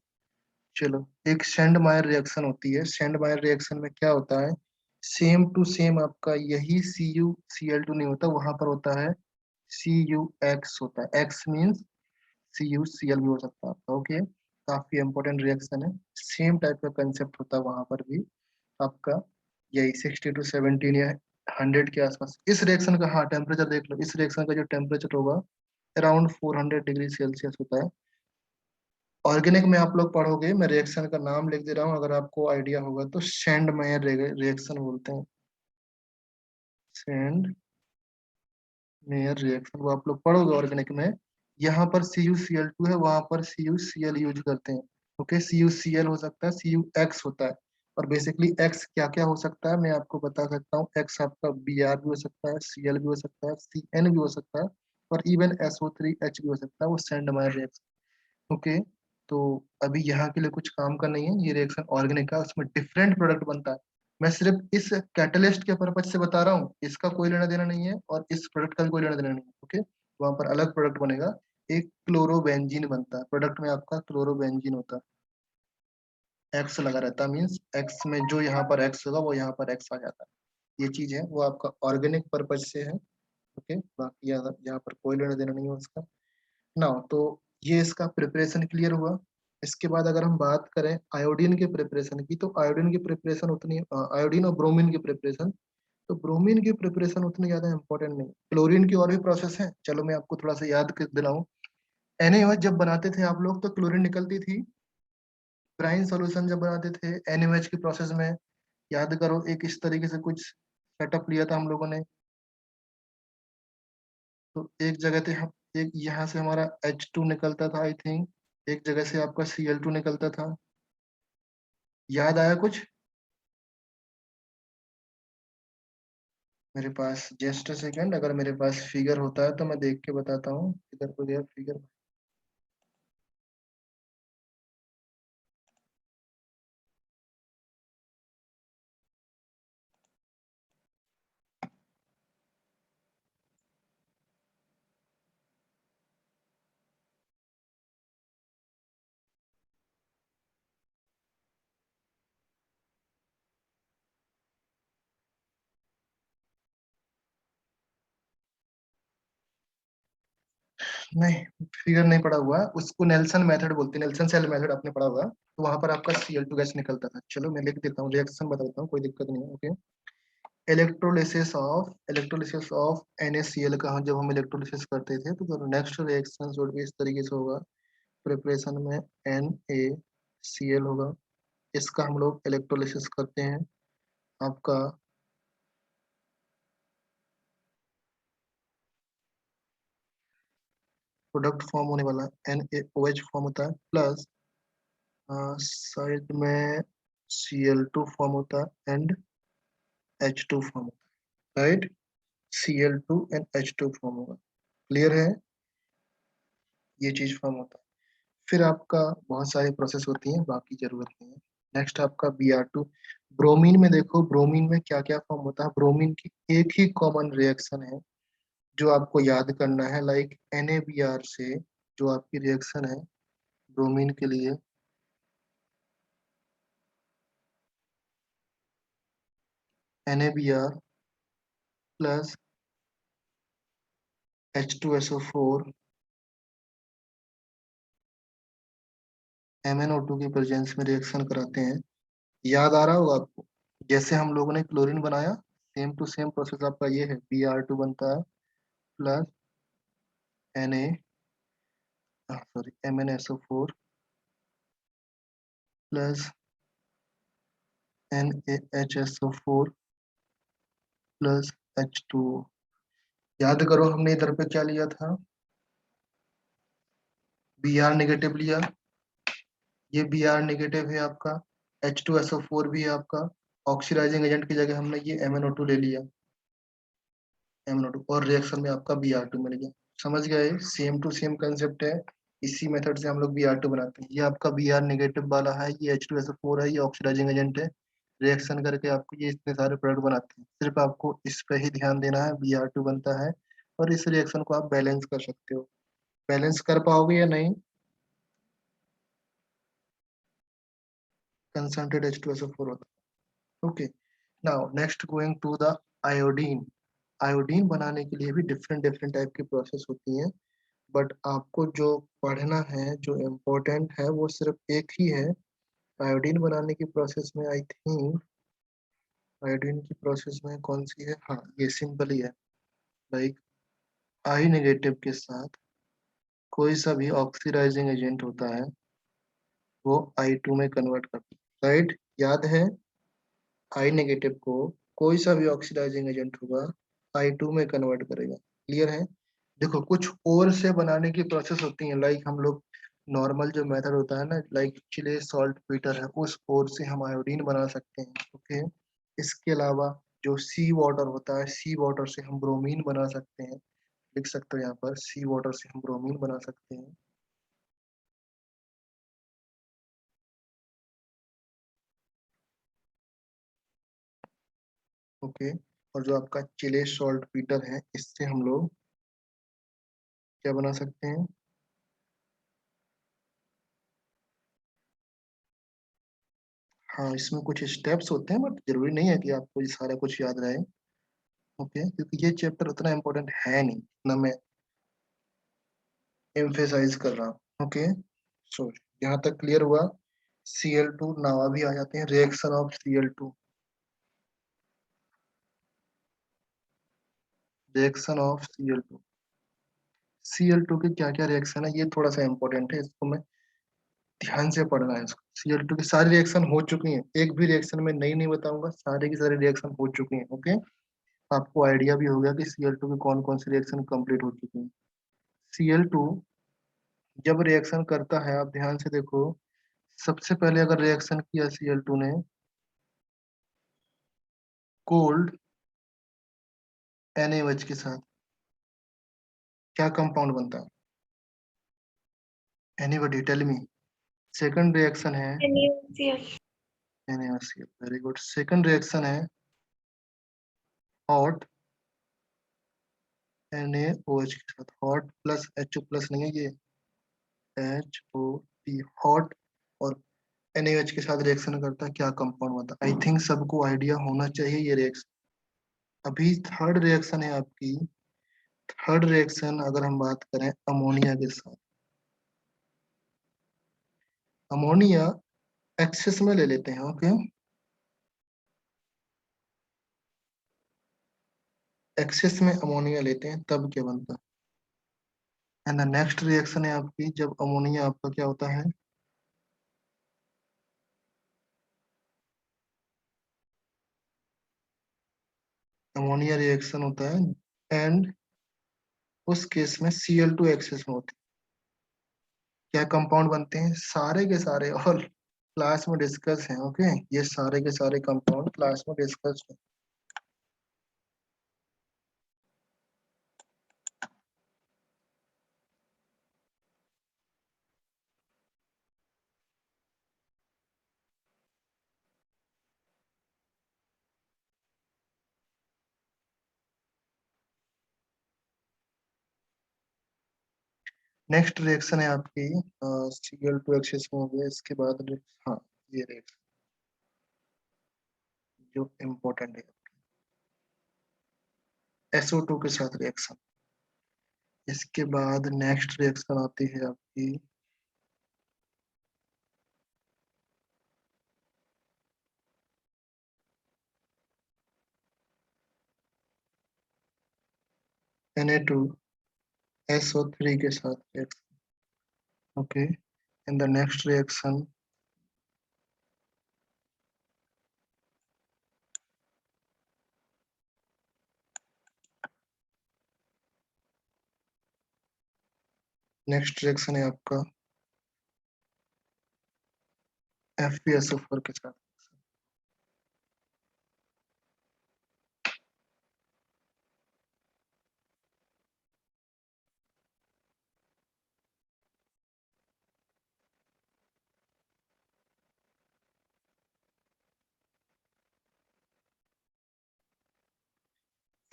चलो, एक शेंडमायर रिएक्शन होती है। शेंडमायर रिएक्शन में क्या होता है? सेम टू सेम आपका यही CuCl2 नहीं होता, वहां पर होता है CuX होता है। X मीन्स CuCl भी हो सकता है आपका। ओके, काफी इंपॉर्टेंट रिएक्शन है। सेम टाइप का कंसेप्ट होता है वहां पर भी आपका, यही 60 to 70 या 100 के आसपास। इस रिएक्शन का, हाँ, टेम्परेचर देख लो। इस रिएक्शन का जो टेम्परेचर होगा अराउंड 400 डिग्री सेल्सियस होता है। ऑर्गेनिक में आप लोग पढ़ोगे, मैं रिएक्शन का नाम लिख दे रहा हूँ, अगर आपको आइडिया होगा तो शेंडमायर रिएक्शन बोलते हैं। शेंडमेयर रिएक्शन वो आप लोग पढ़ोगे ऑर्गेनिक में। यहाँ पर CuCl2 है, वहां पर CuCl यूज करते हैं। ओके, CuCl हो सकता है, CuX होता है। और बेसिकली X क्या क्या हो सकता है मैं आपको बता सकता हूँ। X आपका Br भी हो सकता है, Cl भी हो सकता है, Cn भी हो सकता है, और इवन SO3H भी हो सकता है। वो शेंडमायर रिएक्शन। ओके, तो अभी यहाँ के लिए कुछ काम का नहीं है। ये रिएक्शन ऑर्गेनिक का, उसमें डिफरेंट प्रोडक्ट बनता है। मैं सिर्फ इस कैटलिस्ट के पर्पज से बता रहा हूँ, इसका कोई लेना देना नहीं है, और इस प्रोडक्ट का भी कोई लेना देना नहीं है। ओके, वहां पर अलग प्रोडक्ट बनेगा। एक क्लोरोबेंजीन बनता है, प्रोडक्ट में आपका क्लोरोबेंजीन होता है। एक्स लगा रहता है, मीन्स एक्स में जो यहाँ पर एक्स होगा वो यहाँ पर एक्स आ जाता है। ये चीज है, वो आपका ऑर्गेनिक पर्पज से है। ओके, बाकी यहाँ पर कोई लेना देना नहीं है उसका ना। तो ये इसका प्रिपरेशन क्लियर हुआ। इसके बाद अगर हम बात करें आयोडीन के प्रिपरेशन की, तो आयोडीन की प्रिपरेशन उतनी, आयोडीन और ब्रोमीन की प्रिपरेशन, तो ब्रोमीन की प्रिपरेशन उतनी ज्यादा इंपॉर्टेंट नहीं। क्लोरीन की और भी प्रोसेस है, चलो मैं आपको थोड़ा सा याद कर दिलाऊं। NaOH जब बनाते थे आप लोग तो क्लोरीन निकलती थी। ब्राइन सॉल्यूशन जब बनाते थे NaOH की प्रोसेस में, याद करो, एक इस तरीके से कुछ सेटअप लिया था हम लोगों ने। तो एक जगह थे हम, एक यहाँ से हमारा H2 निकलता था आई थिंक, एक जगह से आपका Cl2 निकलता था। याद आया कुछ? मेरे पास जस्ट सेकंड, अगर मेरे पास फिगर होता है तो मैं देख के बताता हूँ। इधर को गया फिगर। नहीं, फिगर नहीं पड़ा हुआ, उसको नेल्सन मेथड बोलते हैं, नेल्सन सेल मेथड आपने पढ़ा होगा। तो वहां पर आपका Cl2 गैस निकलता था। चलो मैं लिख देता हूँ, रिएक्शन बता देता हूँ, कोई दिक्कत नहीं है। ओके, इलेक्ट्रोलिसिस ऑफ NaCl का जब हम इलेक्ट्रोलिसिस करते थे तो नेक्स्ट रिएक्शन जो भी इस तरीके से होगा, प्रिपरेशन में NaCl होगा, इसका हम लोग इलेक्ट्रोलिसिस करते हैं। आपका प्रोडक्ट फॉर्म होने वाला NaOH फॉर्म होता है, प्लस साइड में Cl2 फॉर्म होता है एंड H2 फॉर्म होता है, right. Cl2 and H2 form होगा, क्लियर है, ये चीज फॉर्म होता है। फिर आपका बहुत सारी प्रोसेस होती हैं, बाकी जरूरत नहीं है। नेक्स्ट आपका Br2, ब्रोमीन में देखो, ब्रोमीन में क्या क्या फॉर्म होता है। ब्रोमीन की एक ही कॉमन रिएक्शन है जो आपको याद करना है, लाइक NaBr से जो आपकी रिएक्शन है ब्रोमीन के लिए, NaBr प्लस H2SO4 MnO2 की प्रेजेंस में रिएक्शन कराते हैं। याद आ रहा होगा आपको, जैसे हम लोगों ने क्लोरीन बनाया, सेम टू सेम प्रोसेस आपका ये है। Br2 बनता है plus MnSO4 plus NaHSO4 plus H2O। याद करो हमने इधर पे क्या लिया था, Br नेगेटिव लिया, ये Br नेगेटिव है आपका, H2SO4 भी है आपका, ऑक्सीडाइजिंग एजेंट की जगह हमने ये MnO2 ले लिया, MnO2, और रिएक्शन में आपका Br2 मिल गया। समझ गए, सेम टू सेम कंसेप्ट है, इसी मेथड से हम लोग Br2 बनाते हैं। ये आपका Br नेगेटिव वाला है, ये H2SO4 है, ये ऑक्सीडाइजिंग एजेंट है, रिएक्शन करके आपको ये इतने सारे प्रोडक्ट बनाते हैं। सिर्फ आपको इस पे ही ध्यान देना है, Br2 बनता है, और इस रिएक्शन को आप बैलेंस कर सकते हो। बैलेंस कर पाओगे या नहीं, कंसंट्रेट H2SO4 होता है। Okay, now next going to the iodine. Iodine बनाने के लिए भी डिफरेंट डिफरेंट टाइप की प्रोसेस होती हैं, बट आपको जो पढ़ना है, जो इम्पोर्टेंट है, वो सिर्फ एक ही है। आयोडीन बनाने की प्रोसेस में आई थिंक, आयोडीन की प्रोसेस में कौन सी है, हाँ ये सिंपल ही है, लाइक आई नेगेटिव के साथ कोई सा भी ऑक्सीडाइजिंग एजेंट होता है वो I2 में कन्वर्ट करता है, राइट। याद है, आई नेगेटिव को कोई सा भी ऑक्सीडाइजिंग एजेंट होगा I2 में कन्वर्ट करेगा, क्लियर है। देखो कुछ और से बनाने की प्रोसेस होती है, लाइक हम लोग नॉर्मल जो मेथड होता है ना, लाइक चिले सॉल्ट पीटर है, उस और से हम आयोडीन बना सकते हैं। ओके, इसके अलावा जो सी वाटर होता है, सी वाटर से हम ब्रोमीन बना सकते हैं, लिख सकते हो यहाँ पर, सी वाटर से हम ब्रोमीन बना सकते हैं। ओके, और जो आपका चिले सॉल्ट पीटर है, इससे हम लोग क्या बना सकते हैं, हाँ इसमें कुछ स्टेप्स होते हैं, बट जरूरी नहीं है कि आपको ये सारा कुछ याद रहे। ओके, क्योंकि ये चैप्टर उतना इम्पोर्टेंट है नहीं, ना मैं एम्फेसाइज कर रहा हूँ। ओके, सो यहाँ तक क्लियर हुआ। Cl2 नावा भी आ जाते हैं, reaction of Cl2, reaction of Cl2। Cl2 के क्या क्या रिएक्शन है, ये थोड़ा सा इंपॉर्टेंट है, इसको मैं ध्यान से पढ़ना है। इसको Cl2 की सारी रिएक्शन हो चुकी हैं, एक भी रिएक्शन में नई नहीं बताऊंगा, सारे की सारी रिएक्शन हो चुकी हैं। ओके, आपको आइडिया भी हो गया कि Cl2 की कौन कौन सी रिएक्शन कंप्लीट हो चुकी हैं। Cl2 जब रिएक्शन करता है, आप ध्यान से देखो, सबसे पहले अगर रिएक्शन किया Cl2 ने कोल्ड NaOH के साथ, क्या कंपाउंड बनता है, anybody tell me. Second reaction है NaCl. NaOCl, very good. Second reaction है हॉट NaOH के साथ, हॉट प्लस HO प्लस नहीं है ये, HOP, हॉट, और NaOH के साथ रिएक्शन करता है, क्या कंपाउंड बनता है। आई थिंक सबको आइडिया होना चाहिए ये रिएक्शन। अभी थर्ड रिएक्शन है आपकी, थर्ड रिएक्शन अगर हम बात करें अमोनिया के साथ, अमोनिया एक्सेस में ले लेते हैं, ओके, एक्सेस में अमोनिया लेते हैं तब क्या बनता है। एंड द नेक्स्ट रिएक्शन है आपकी, जब अमोनिया आपका क्या होता है, अमोनिया रिएक्शन होता है एंड उस केस में Cl2 एक्सेस में होती है। क्या कंपाउंड बनते हैं, सारे के सारे ऑल क्लास में डिस्कस हैं, ओके, ये सारे के सारे कंपाउंड क्लास में डिस्कस हैं। नेक्स्ट रिएक्शन है आपकी Cl2 एक्सेस में हो गया, इसके बाद हाँ, ये रिएक्शन जो इम्पोर्टेंट है, SO2 के साथ रिएक्शन। इसके बाद नेक्स्ट रिएक्शन आती है आपकी Na2SO3 के साथ reaction, okay, in the next reaction next reaction है आपका FeSO4 के साथ।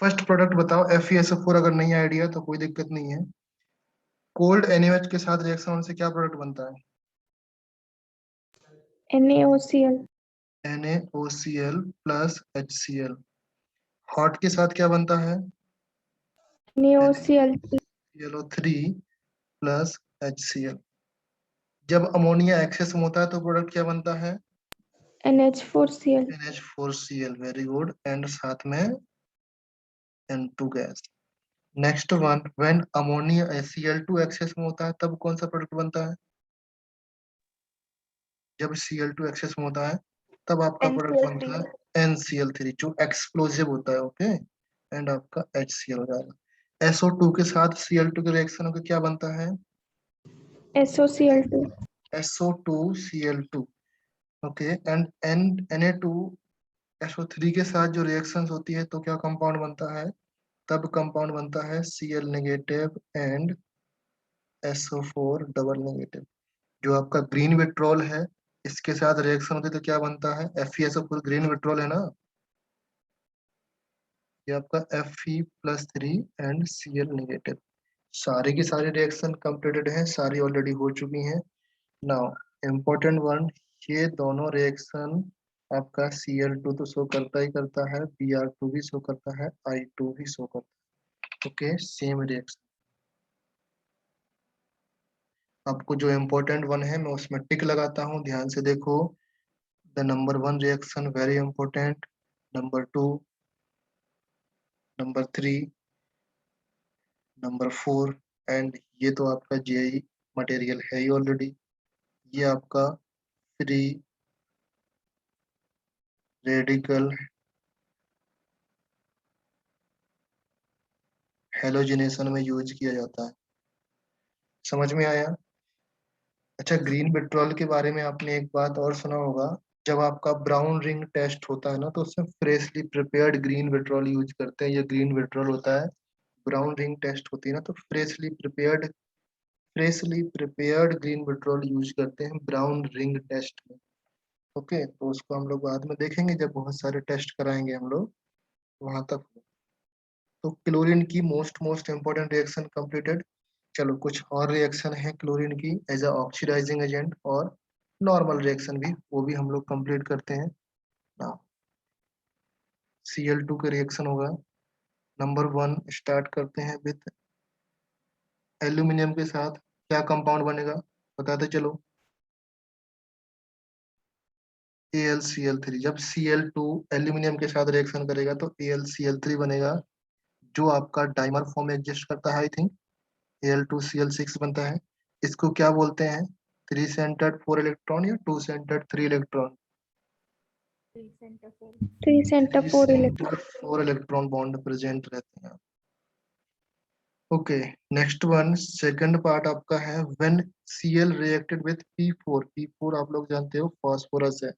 फर्स्ट प्रोडक्ट बताओ, FeSO4 अगर नहीं आइडिया तो कोई दिक्कत नहीं है। कोल्ड NaOH के साथ रिएक्शन होने से क्या प्रोडक्ट बनता है, NaOCl. NaOCl plus HCl। Hot के साथ क्या बनता है, NaOCl. NaClO3 plus HCl। जब अमोनिया एक्सेस में होता है तो प्रोडक्ट क्या बनता है, NH4Cl. NH4Cl, very good, and साथ में N2 gas. Next one, when ammonia Cl2 excess में होता है तब कौन सा प्रोडक्ट बनता है, जब Cl2 एक्सेस में होता है तब आपका प्रोडक्ट बनता है NCl3 जो एक्सप्लोसिव होता है, ओके, एंड आपका HCl हो जाएगा। SO2 के साथ Cl2 के रिएक्शन होकर क्या बनता है, SOCl2. SO2Cl2, okay, and Na2SO3 के साथ जो रिएक्शंस होती है तो क्या कंपाउंड बनता है, तब कंपाउंड बनता है Cl negative and SO4 double negative. जो आपका ग्रीन विट्रोल है इसके साथ रिएक्शन होती है तो क्या बनता है, FeSO4 ग्रीन विट्रोल है ना, ये आपका Fe+3 एंड Cl नेगेटिव। सारी की सारी रिएक्शन कंप्लीटेड हैं, सारी ऑलरेडी हो चुकी हैं। नाउ इम्पोर्टेंट वन, ये दोनों रिएक्शन आपका Cl2 तो शो करता ही करता है, Br2 भी शो करता है, I2 भी शो करता है, ओके, सेम रिएक्शन। आपको जो इम्पोर्टेंट वन है मैं उसमें टिक लगाता हूँ, ध्यान से देखो। The number one reaction very important, number two, number three, number four, and ये तो आपका जेई मटेरियल है ही ऑलरेडी। ये आपका फ्री रेडिकल हेलोजिनेशन में यूज किया जाता है, समझ में आया। अच्छा, ग्रीन पेट्रोल के बारे में आपने एक बात और सुना होगा, जब आपका ब्राउन रिंग टेस्ट होता है ना तो उसमें freshly prepared green vitriol use करते हैं, ये ग्रीन पेट्रोल होता है। ब्राउन रिंग टेस्ट होती है ना तो freshly prepared green vitriol use करते हैं ब्राउन रिंग टेस्ट में, ओके, तो उसको हम लोग बाद में देखेंगे जब बहुत सारे टेस्ट कराएंगे हम लोग, वहां तक। तो क्लोरीन की most most important reaction completed. चलो कुछ और रिएक्शन है क्लोरीन की एज अ ऑक्सीडाइजिंग एजेंट और नॉर्मल रिएक्शन भी, वो भी हम लोग कंप्लीट करते हैं ना। Cl2 का रिएक्शन होगा, नंबर 1 स्टार्ट करते हैं विथ एल्यूमिनियम के साथ, क्या कंपाउंड बनेगा बताते चलो। AlCl3। जब Cl2 एल्यूमिनियम के साथ रिएक्शन करेगा तो AlCl3 बनेगा, जो आपका डाइमर फॉर्म में एग्जिस्ट करता है। आई थिंक Al2Cl6 बनता है। इसको क्या बोलते हैं, 3 सेंटर्ड 4 इलेक्ट्रॉन या 2 centred 3 electron? 3 center 4 electron. 4 electron bond present रहते हैं। Okay, next one, second part आपका है when Cl reacted with P4। P4 आप लोग जानते हो फास्फोरस है।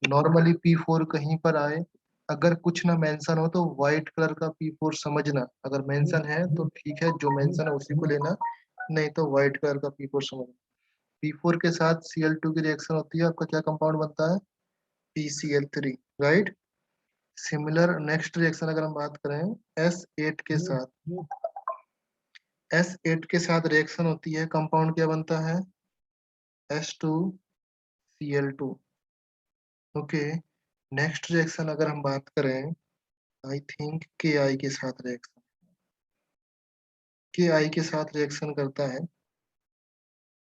नॉर्मली P4 कहीं पर आए, अगर कुछ ना मेंशन हो तो व्हाइट कलर का P4 समझना, अगर मेंशन है तो ठीक है, जो मेंशन है उसी को लेना, नहीं तो व्हाइट कलर का P4 समझना। P4 के साथ Cl2 की रिएक्शन होती है, आपका क्या कंपाउंड बनता है, PCl3, right. Similar next reaction अगर हम बात करें S8 के साथ, S8 के साथ रिएक्शन होती है, कंपाउंड क्या बनता है, S2Cl2। ओके, नेक्स्ट रिएक्शन अगर हम बात करें, आई थिंक Ki के साथ रिएक्शन, Ki के साथ रिएक्शन करता है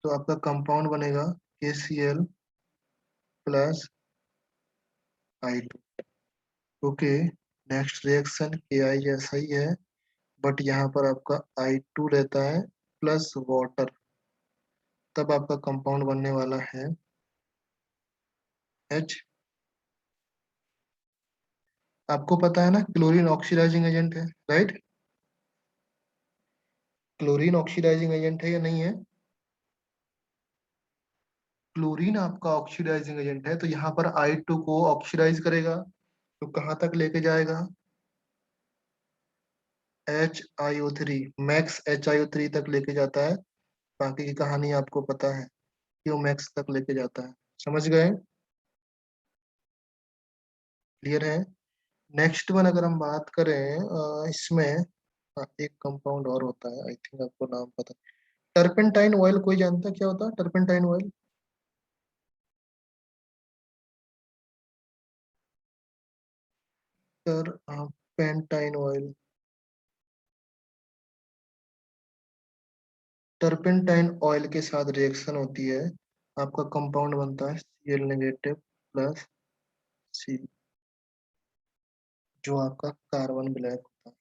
तो आपका कंपाउंड बनेगा KCl plus I2। Okay, next reaction Ki जैसा ही है, बट यहाँ पर आपका I2 रहता है प्लस वाटर, तब आपका कंपाउंड बनने वाला है H। आपको पता है ना क्लोरीन ऑक्सीडाइजिंग एजेंट है, राइट। क्लोरीन ऑक्सीडाइजिंग एजेंट है या नहीं है? क्लोरीन आपका ऑक्सीडाइजिंग एजेंट है, तो यहाँ पर I2 को ऑक्सीडाइज करेगा तो कहाँ तक लेके जाएगा, HiO3, मैक्स HiO3 तक लेके जाता है। बाकी की कहानी आपको पता है, क्यों मैक्स तक लेके जाता है, समझ गए, क्लियर है। नेक्स्ट वन अगर हम बात करें इसमें एक कंपाउंड और होता है, आई थिंक आपको नाम पता है, टर्पेंटाइन ऑयल। कोई जानता है क्या होता है turpentine oil? Turpentine oil, turpentine oil के साथ रिएक्शन होती है, आपका कंपाउंड बनता है Cl नेगेटिव प्लस C, जो आपका कार्बन ब्लैक होता है।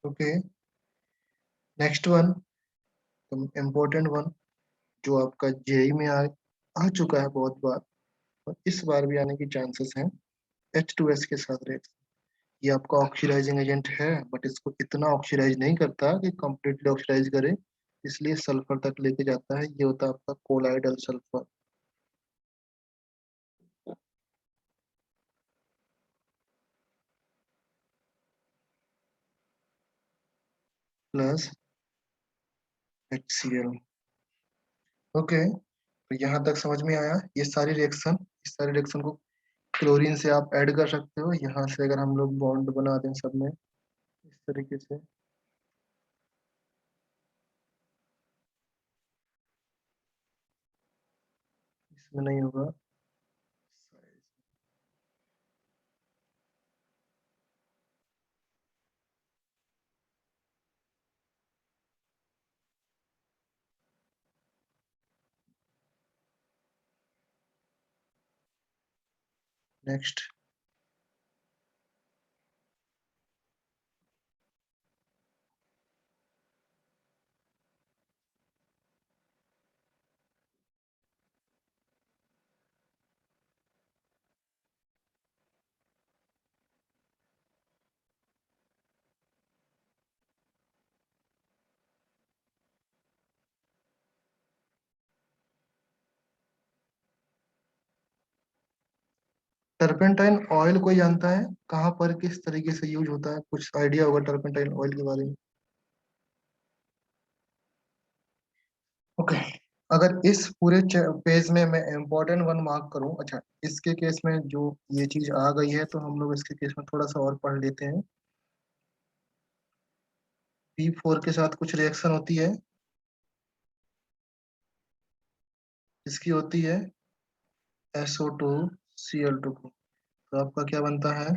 Okay, next one, important one, जो आपका जेई में आ चुका है बहुत बार और इस बार भी आने की चांसेस हैं, H2S के साथ रिएक्शन। ये आपका ऑक्सीडाइजिंग एजेंट है, बट इसको इतना ऑक्सीडाइज नहीं करता कि कंप्लीटली ऑक्सीडाइज करे, इसलिए सल्फर तक लेके जाता है। ये होता है आपका colloidal sulphur plus HCl। Okay, तो यहाँ तक समझ में आया, ये सारी रिएक्शन, इस सारी रिएक्शन को क्लोरीन से आप ऐड कर सकते हो। यहाँ से अगर हम लोग बॉन्ड बना दें सब में इस तरीके से, इसमें नहीं होगा। नेक्स्ट, टर्पेंटाइन ऑयल कोई जानता है कहाँ पर किस तरीके से यूज होता है, कुछ आइडिया होगा टर्पेंटाइन ऑयल के बारे में? ओके, अगर इस पूरे पेज में मैं इम्पोर्टेंट वन मार्क करूं, अच्छा इसके केस में जो ये चीज आ गई है तो हम लोग इसके केस में थोड़ा सा और पढ़ लेते हैं। P4 के साथ कुछ रिएक्शन होती है, इसकी होती है SO2 Cl2 को, तो आपका क्या बनता है,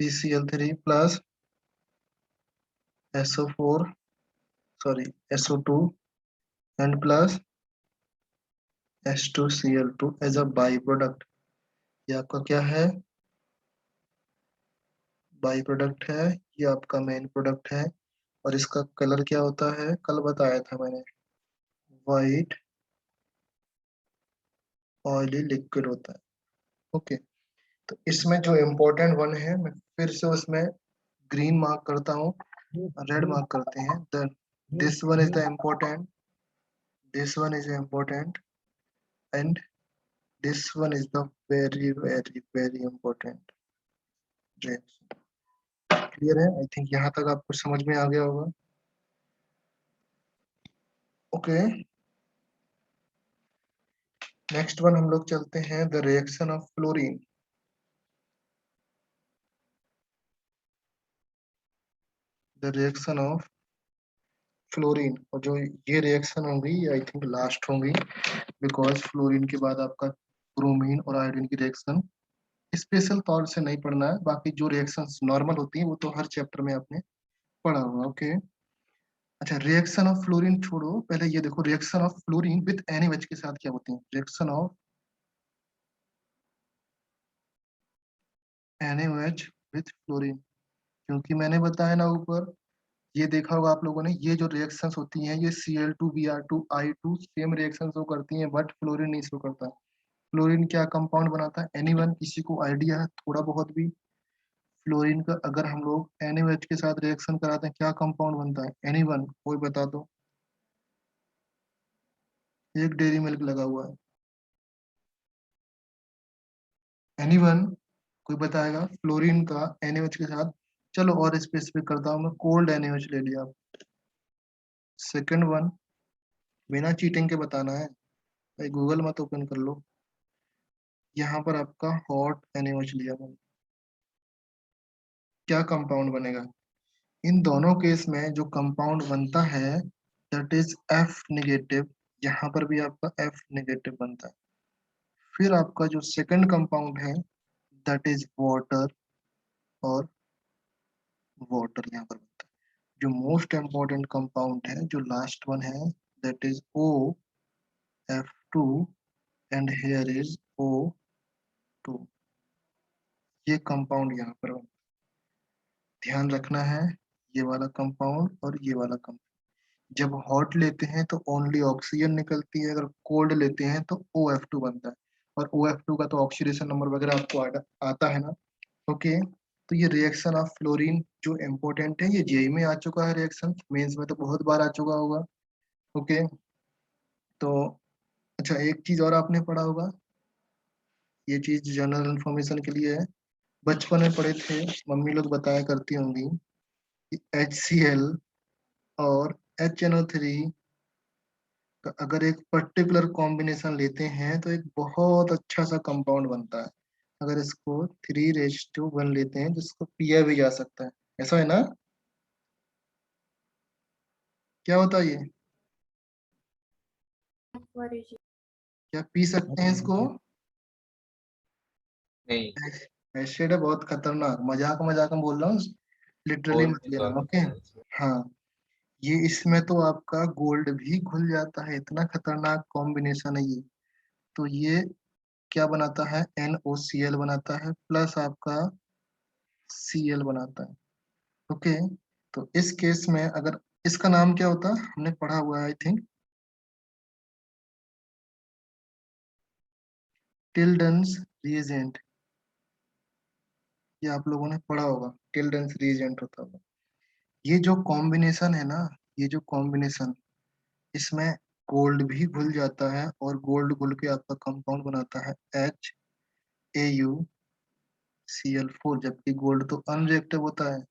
PCl3 plus SO4 sorry SO2 and plus H2Cl2 as a by product. ये आपका क्या है, बाई प्रोडक्ट है, ये आपका मेन प्रोडक्ट है। और इसका कलर क्या होता है, कल बताया था मैंने, वाइट ऑयली लिक्विड होता है। ओके, तो इसमें जो इम्पोर्टेंट वन है, मैं फिर से उसमें ग्रीन मार्क करता हूँ, रेड मार्क करते हैं। Then this one is the important, this one is important, and this one is the very very very important reaction. Clear है? आई थिंक यहाँ तक आपको समझ में आ गया होगा। ओके, नेक्स्ट वन हम लोग चलते हैं, the reaction of fluorine. The reaction of fluorine, और जो ये रिएक्शन होंगी आई थिंक लास्ट होंगी, बिकॉज फ्लोरीन के बाद आपका ब्रोमीन और आयोडीन की रिएक्शन स्पेशल तौर से नहीं पढ़ना है, बाकी जो रिएक्शंस नॉर्मल होती हैं वो तो हर चैप्टर में आपने पढ़ा होगा। ओके, अच्छा, रिएक्शन ऑफ फ्लोरीन छोड़ो, पहले ये देखो reaction of fluorine with NaOH के साथ क्या होती है। Reaction of NaOH with fluorine, क्योंकि मैंने बताया ना ऊपर, ये देखा होगा आप लोगों ने, ये जो रिएक्शंस होती हैं ये Cl2Br2I2 सेम रिएक्शन शो करती हैं, बट फ्लोरीन नहीं शो करता। फ्लोरीन क्या कंपाउंड बनाता है, एनीवन, किसी को आइडिया है थोड़ा बहुत भी? फ्लोरीन का अगर हम लोग NaOH के साथ रिएक्शन कराते हैं क्या कंपाउंड बनता है, एनीवन, कोई बता दो? एक डेयरी मिल्क लगा हुआ है, एनीवन, कोई बताएगा फ्लोरीन का NaOH के साथ? चलो और स्पेसिफिक करता हूँ मैं, कोल्ड NaOH ले लिया। सेकंड वन, बिना चीटिंग के बताना है भाई, गूगल मत ओपन कर लो। यहाँ पर आपका हॉट NaOH लिया मैंने, क्या कंपाउंड बनेगा? इन दोनों केस में जो कंपाउंड बनता है दैट इज F नेगेटिव, यहाँ पर भी आपका F नेगेटिव बनता है। फिर आपका जो सेकंड कंपाउंड है दैट इज वाटर, और वाटर यहाँ पर बनता है। जो मोस्ट इम्पोर्टेंट कंपाउंड है, जो लास्ट वन है, that is OF2, and here is O2। ये कंपाउंड यहाँ पर ध्यान रखना है, ये वाला कंपाउंड और ये वाला कंपाउंड। जब हॉट लेते हैं तो ओनली ऑक्सीजन निकलती है, अगर कोल्ड लेते हैं तो OF2 बनता है। और OF2 का तो ऑक्सीडेशन नंबर वगैरह आपको आता है ना। ओके, तो ये रिएक्शन ऑफ फ्लोरीन जो इम्पोर्टेंट है, ये जेई में आ चुका है, रिएक्शन मेंस में तो बहुत बार आ चुका होगा। ओके, तो अच्छा, एक चीज और आपने पढ़ा होगा, ये चीज जनरल इंफॉर्मेशन के लिए है, बचपन में पढ़े थे, मम्मी लोग बताया करती होंगी कि HCl और HNO3 का अगर एक पर्टिकुलर कॉम्बिनेशन लेते हैं तो एक बहुत अच्छा सा कंपाउंड बनता है। अगर इसको 3:1 लेते हैं जिसको पिया भी जा सकता है, ऐसा है ना? क्या होता है ये, क्या पी सकते हैं इसको? नहीं, एसिड है, बहुत खतरनाक, मजाक मजाक में बोल रहा हूँ, लिटरली गोल्ड मत लेना। निकाल ओके, सकते हैं इसमें। हाँ, ये इसमें तो आपका गोल्ड भी घुल जाता है, इतना खतरनाक कॉम्बिनेशन है ये। तो ये क्या बनाता है, NOCl बनाता है, प्लस आपका Cl बनाता है। ओके, तो इस केस में अगर इसका नाम क्या होता है, हमने पढ़ा हुआ है आई थिंक, टिल्डन्स रिएजेंट, ये आप लोगों ने पढ़ा होगा, टिल्डन्स रिएजेंट होता होगा। ये जो कॉम्बिनेशन है ना, ये जो कॉम्बिनेशन, इसमें गोल्ड भी घुल जाता है, और गोल्ड घुल के आपका कंपाउंड बनाता है HAuCl4, जबकि गोल्ड तो अनरिएक्टिव होता है।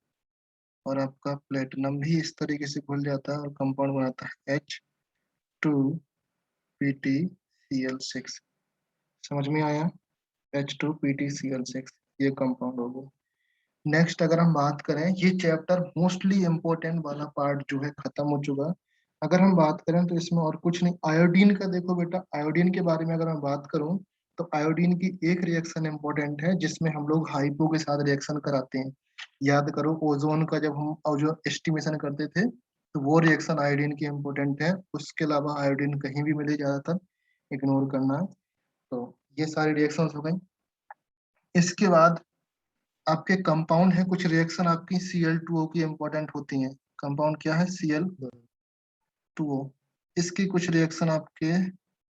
और आपका प्लेटिनम भी इस तरीके से घुल जाता है और कंपाउंड बनाता है H2PtCl6। समझ में आया? H2PtCl6, ये कंपाउंड हो गया। नेक्स्ट अगर हम बात करें, ये चैप्टर मोस्टली इम्पोर्टेंट वाला पार्ट जो है खत्म हो चुका। अगर हम बात करें तो इसमें और कुछ नहीं, आयोडीन का देखो बेटा, आयोडीन के बारे में अगर मैं बात करूं तो आयोडीन की एक रिएक्शन इंपॉर्टेंट है जिसमें हम लोग हाइपो के साथ रिएक्शन कराते हैं। याद करो ओजोन का जब हम ओजोन एस्टिमेशन करते थे तो वो रिएक्शन आयोडीन की इम्पोर्टेंट है। उसके अलावा आयोडीन कहीं भी मिले ज्यादातर इग्नोर करना है। तो ये सारी रिएक्शंस हो गई। इसके बाद आपके कंपाउंड है, कुछ रिएक्शन आपकी Cl2O की इंपॉर्टेंट होती हैं। कंपाउंड क्या है? Cl2O। इसकी कुछ रिएक्शन आपके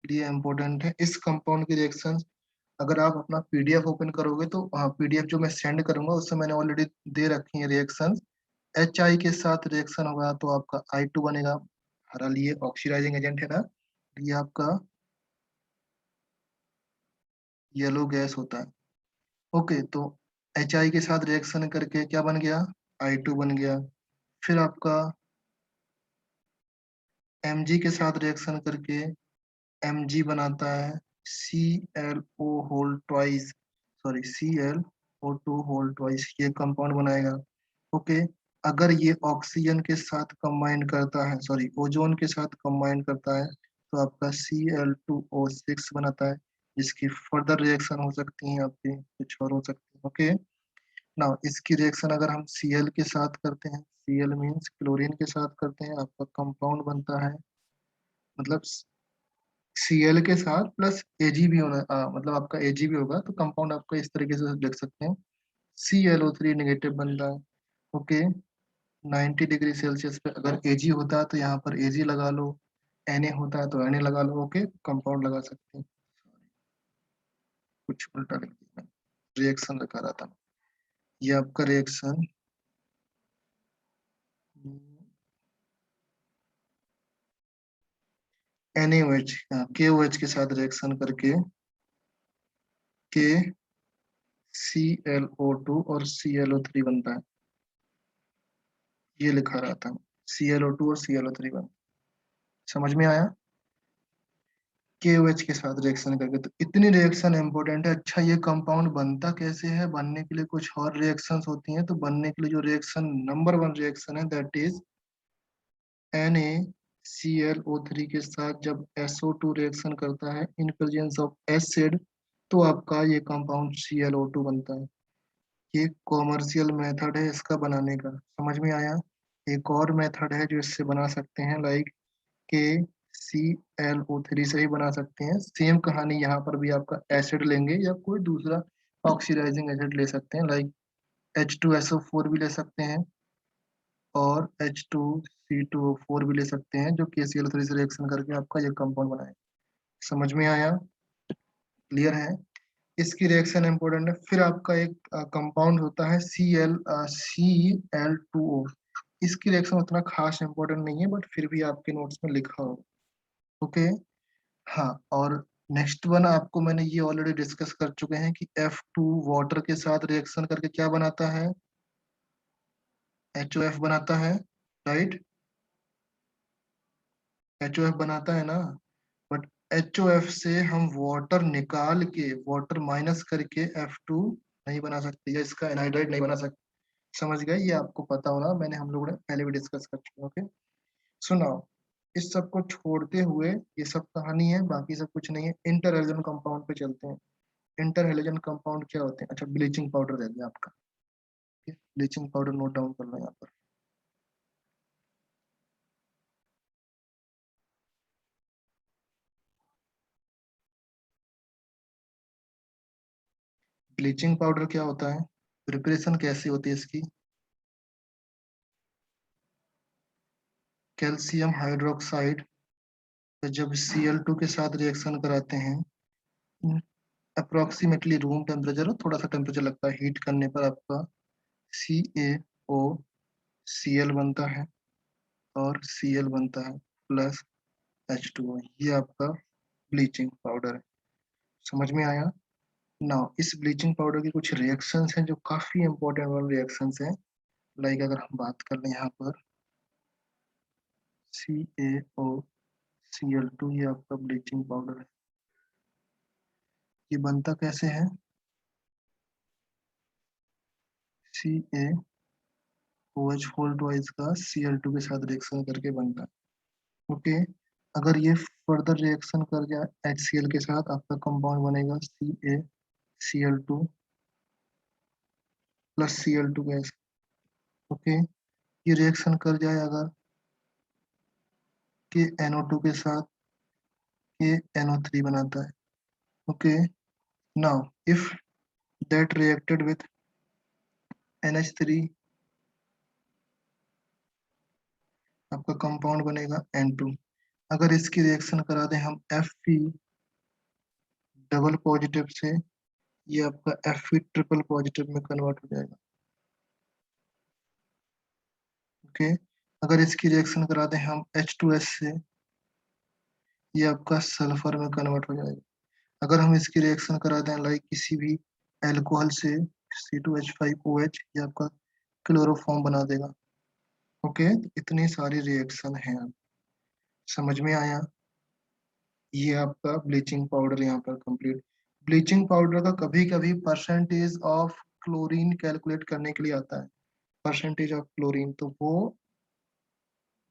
लिए इंपॉर्टेंट है। इस कंपाउंड की रिएक्शन अगर आप अपना पीडीएफ ओपन करोगे तो पीडीएफ जो मैं सेंड करूंगा उससे मैंने ऑलरेडी दे रखी है रिएक्शन। HI के साथ रिएक्शन होगा तो आपका I2 बनेगा। हरा लिए ऑक्सीडाइजिंग एजेंट है ना, ये आपका येलो गैस होता है। ओके, तो HI के साथ रिएक्शन करके क्या बन गया? I2 बन गया। फिर आपका Mg के साथ रिएक्शन करके Mg बनाता है ClO whole twice, sorry ClO2 whole twice, ये कंपाउंड बनाएगा। ओके, अगर ये ऑक्सीजन के साथ कंबाइन करता है, सॉरी ओजोन के साथ कंबाइन करता है तो आपका Cl2O6 बनाता है, जिसकी फर्दर रिएक्शन हो सकती है आपकी कुछ और हो सकती है। ओके, नाउ इसकी रिएक्शन अगर हम Cl के साथ करते हैं, Cl मीन्स क्लोरीन के साथ करते हैं, आपका कंपाउंड बनता है, मतलब Cl के साथ प्लस Ag भी होना, मतलब आपका Ag भी होगा तो कंपाउंड आपका इस तरीके से लिख सकते हैं, ClO3 नेगेटिव बनता है। ओके, 90 डिग्री सेल्सियस पे अगर Ag होता है तो यहाँ पर Ag लगा लो, Na होता है तो Na लगा लो। ओके, कंपाउंड लगा सकते हैं। कुछ उल्टा लिख दिया, रिएक्शन लिखा रहा था। ये आपका रिएक्शन NaOH KOH के साथ रिएक्शन करके KClO2 और ClO3 बनता है, ये लिखा रहा था। ClO2 और ClO3 बनता है। समझ में आया? KOH के साथ रिएक्शन करके, तो इतनी रिएक्शन इंपॉर्टेंट है। अच्छा, ये कंपाउंड बनता कैसे है? बनने के लिए कुछ और रिएक्शंस होती हैं। तो बनने के लिए जो रिएक्शन नंबर 1 रिएक्शन है दैट इज NaClO3 के साथ जब SO2 रिएक्शन करता है इन प्रेजेंस ऑफ एसिड तो आपका ये कंपाउंड ClO2 बनता है। ये कॉमर्शियल मेथड है इसका बनाने का। समझ में आया? एक और मेथड है जो इससे बना सकते हैं, लाइक के ClO3 से ही बना सकते हैं। सेम कहानी यहाँ पर भी आपका एसिड लेंगे या कोई दूसरा ऑक्सीडाइजिंग एसिड ले सकते हैं, लाइक H2SO4 भी ले सकते हैं और H2C2O4 भी ले सकते हैं, जो KCl3 से रिएक्शन करके आपका ये कंपाउंड बनाए। समझ में आया? क्लियर है? इसकी रिएक्शन इंपॉर्टेंट है। फिर आपका एक कंपाउंड होता है Cl2O। इसकी रिएक्शन उतना खास इंपॉर्टेंट नहीं है बट फिर भी आपके नोट्स में लिखा हो। ओके, हाँ, और नेक्स्ट वन आपको मैंने ये ऑलरेडी डिस्कस कर चुके हैं कि F2 वाटर के साथ रिएक्शन करके क्या बनाता है? HOF बनाता है, राइट? HOF बनाता है ना, बट HOF से हम वाटर निकाल के, वाटर माइनस करके F2 नहीं बना सकते या इसका एनहाइड्राइड नहीं बना सकते। समझ गए? ये आपको पता होना, मैंने हम लोग ने पहले भी डिस्कस कर चुके हैं। ओके, सुनाओ, इस सब को छोड़ते हुए ये सब कहानी है, बाकी सब कुछ नहीं है। इंटर हेलोजन कंपाउंड पे चलते हैं। इंटर हेलोजन कंपाउंड क्या होते हैं? अच्छा, ब्लीचिंग पाउडर रह गया आपका। ब्लीचिंग पाउडर नोट डाउन कर लो यहाँ पर। ब्लीचिंग पाउडर क्या होता है? प्रिपरेशन कैसी होती है इसकी? कैल्शियम हाइड्रोक्साइड जब Cl2 के साथ रिएक्शन कराते हैं, अप्रोक्सीमेटली रूम टेम्परेचर, थोड़ा सा टेम्परेचर लगता है, हीट करने पर आपका CaOCl बनता है और Cl बनता है प्लस H2O। ये आपका ब्लीचिंग पाउडर है। समझ में आया? नाउ इस ब्लीचिंग पाउडर की कुछ रिएक्शंस हैं जो काफी इंपॉर्टेंट वाले रिएक्शंस हैं। लाइक अगर हम बात कर लें यहाँ पर CaOCl2, ये आपका ब्लीचिंग पाउडर है। ये बनता कैसे है? CaOH होल ट्वाइस का Cl2 के साथ रिएक्शन करके बनता है। ओके, अगर ये फर्दर रिएक्शन कर जाए HCl के साथ, आपका कंपाउंड बनेगा CaCl2 plus Cl2 gas. Okay, ये रिएक्शन कर जाए अगर के NO2 के साथ, के NO3 बनाता है। Okay, now if that reacted with NH3, आपका कंपाउंड बनेगा N2। अगर इसकी रिएक्शन करा दें हम Fe डबल पॉजिटिव से, ये आपका Fe ट्रिपल पॉजिटिव में कन्वर्ट हो जाएगा। ओके, अगर इसकी रिएक्शन करा दें हम H2S से, ये आपका सल्फर में कन्वर्ट हो जाएगा। अगर हम इसकी रिएक्शन करा दें लाइक किसी भी एल्कोहल से, C2H5OH, ये आपका क्लोरोफॉर्म बना देगा। ओके, इतनी सारी रिएक्शन है। समझ में आया? ये आपका ब्लीचिंग पाउडर यहाँ पर कंप्लीट। ब्लीचिंग पाउडर का कभी कभी परसेंटेज ऑफ क्लोरीन कैलकुलेट करने के लिए आता है। परसेंटेज ऑफ क्लोरीन, तो वो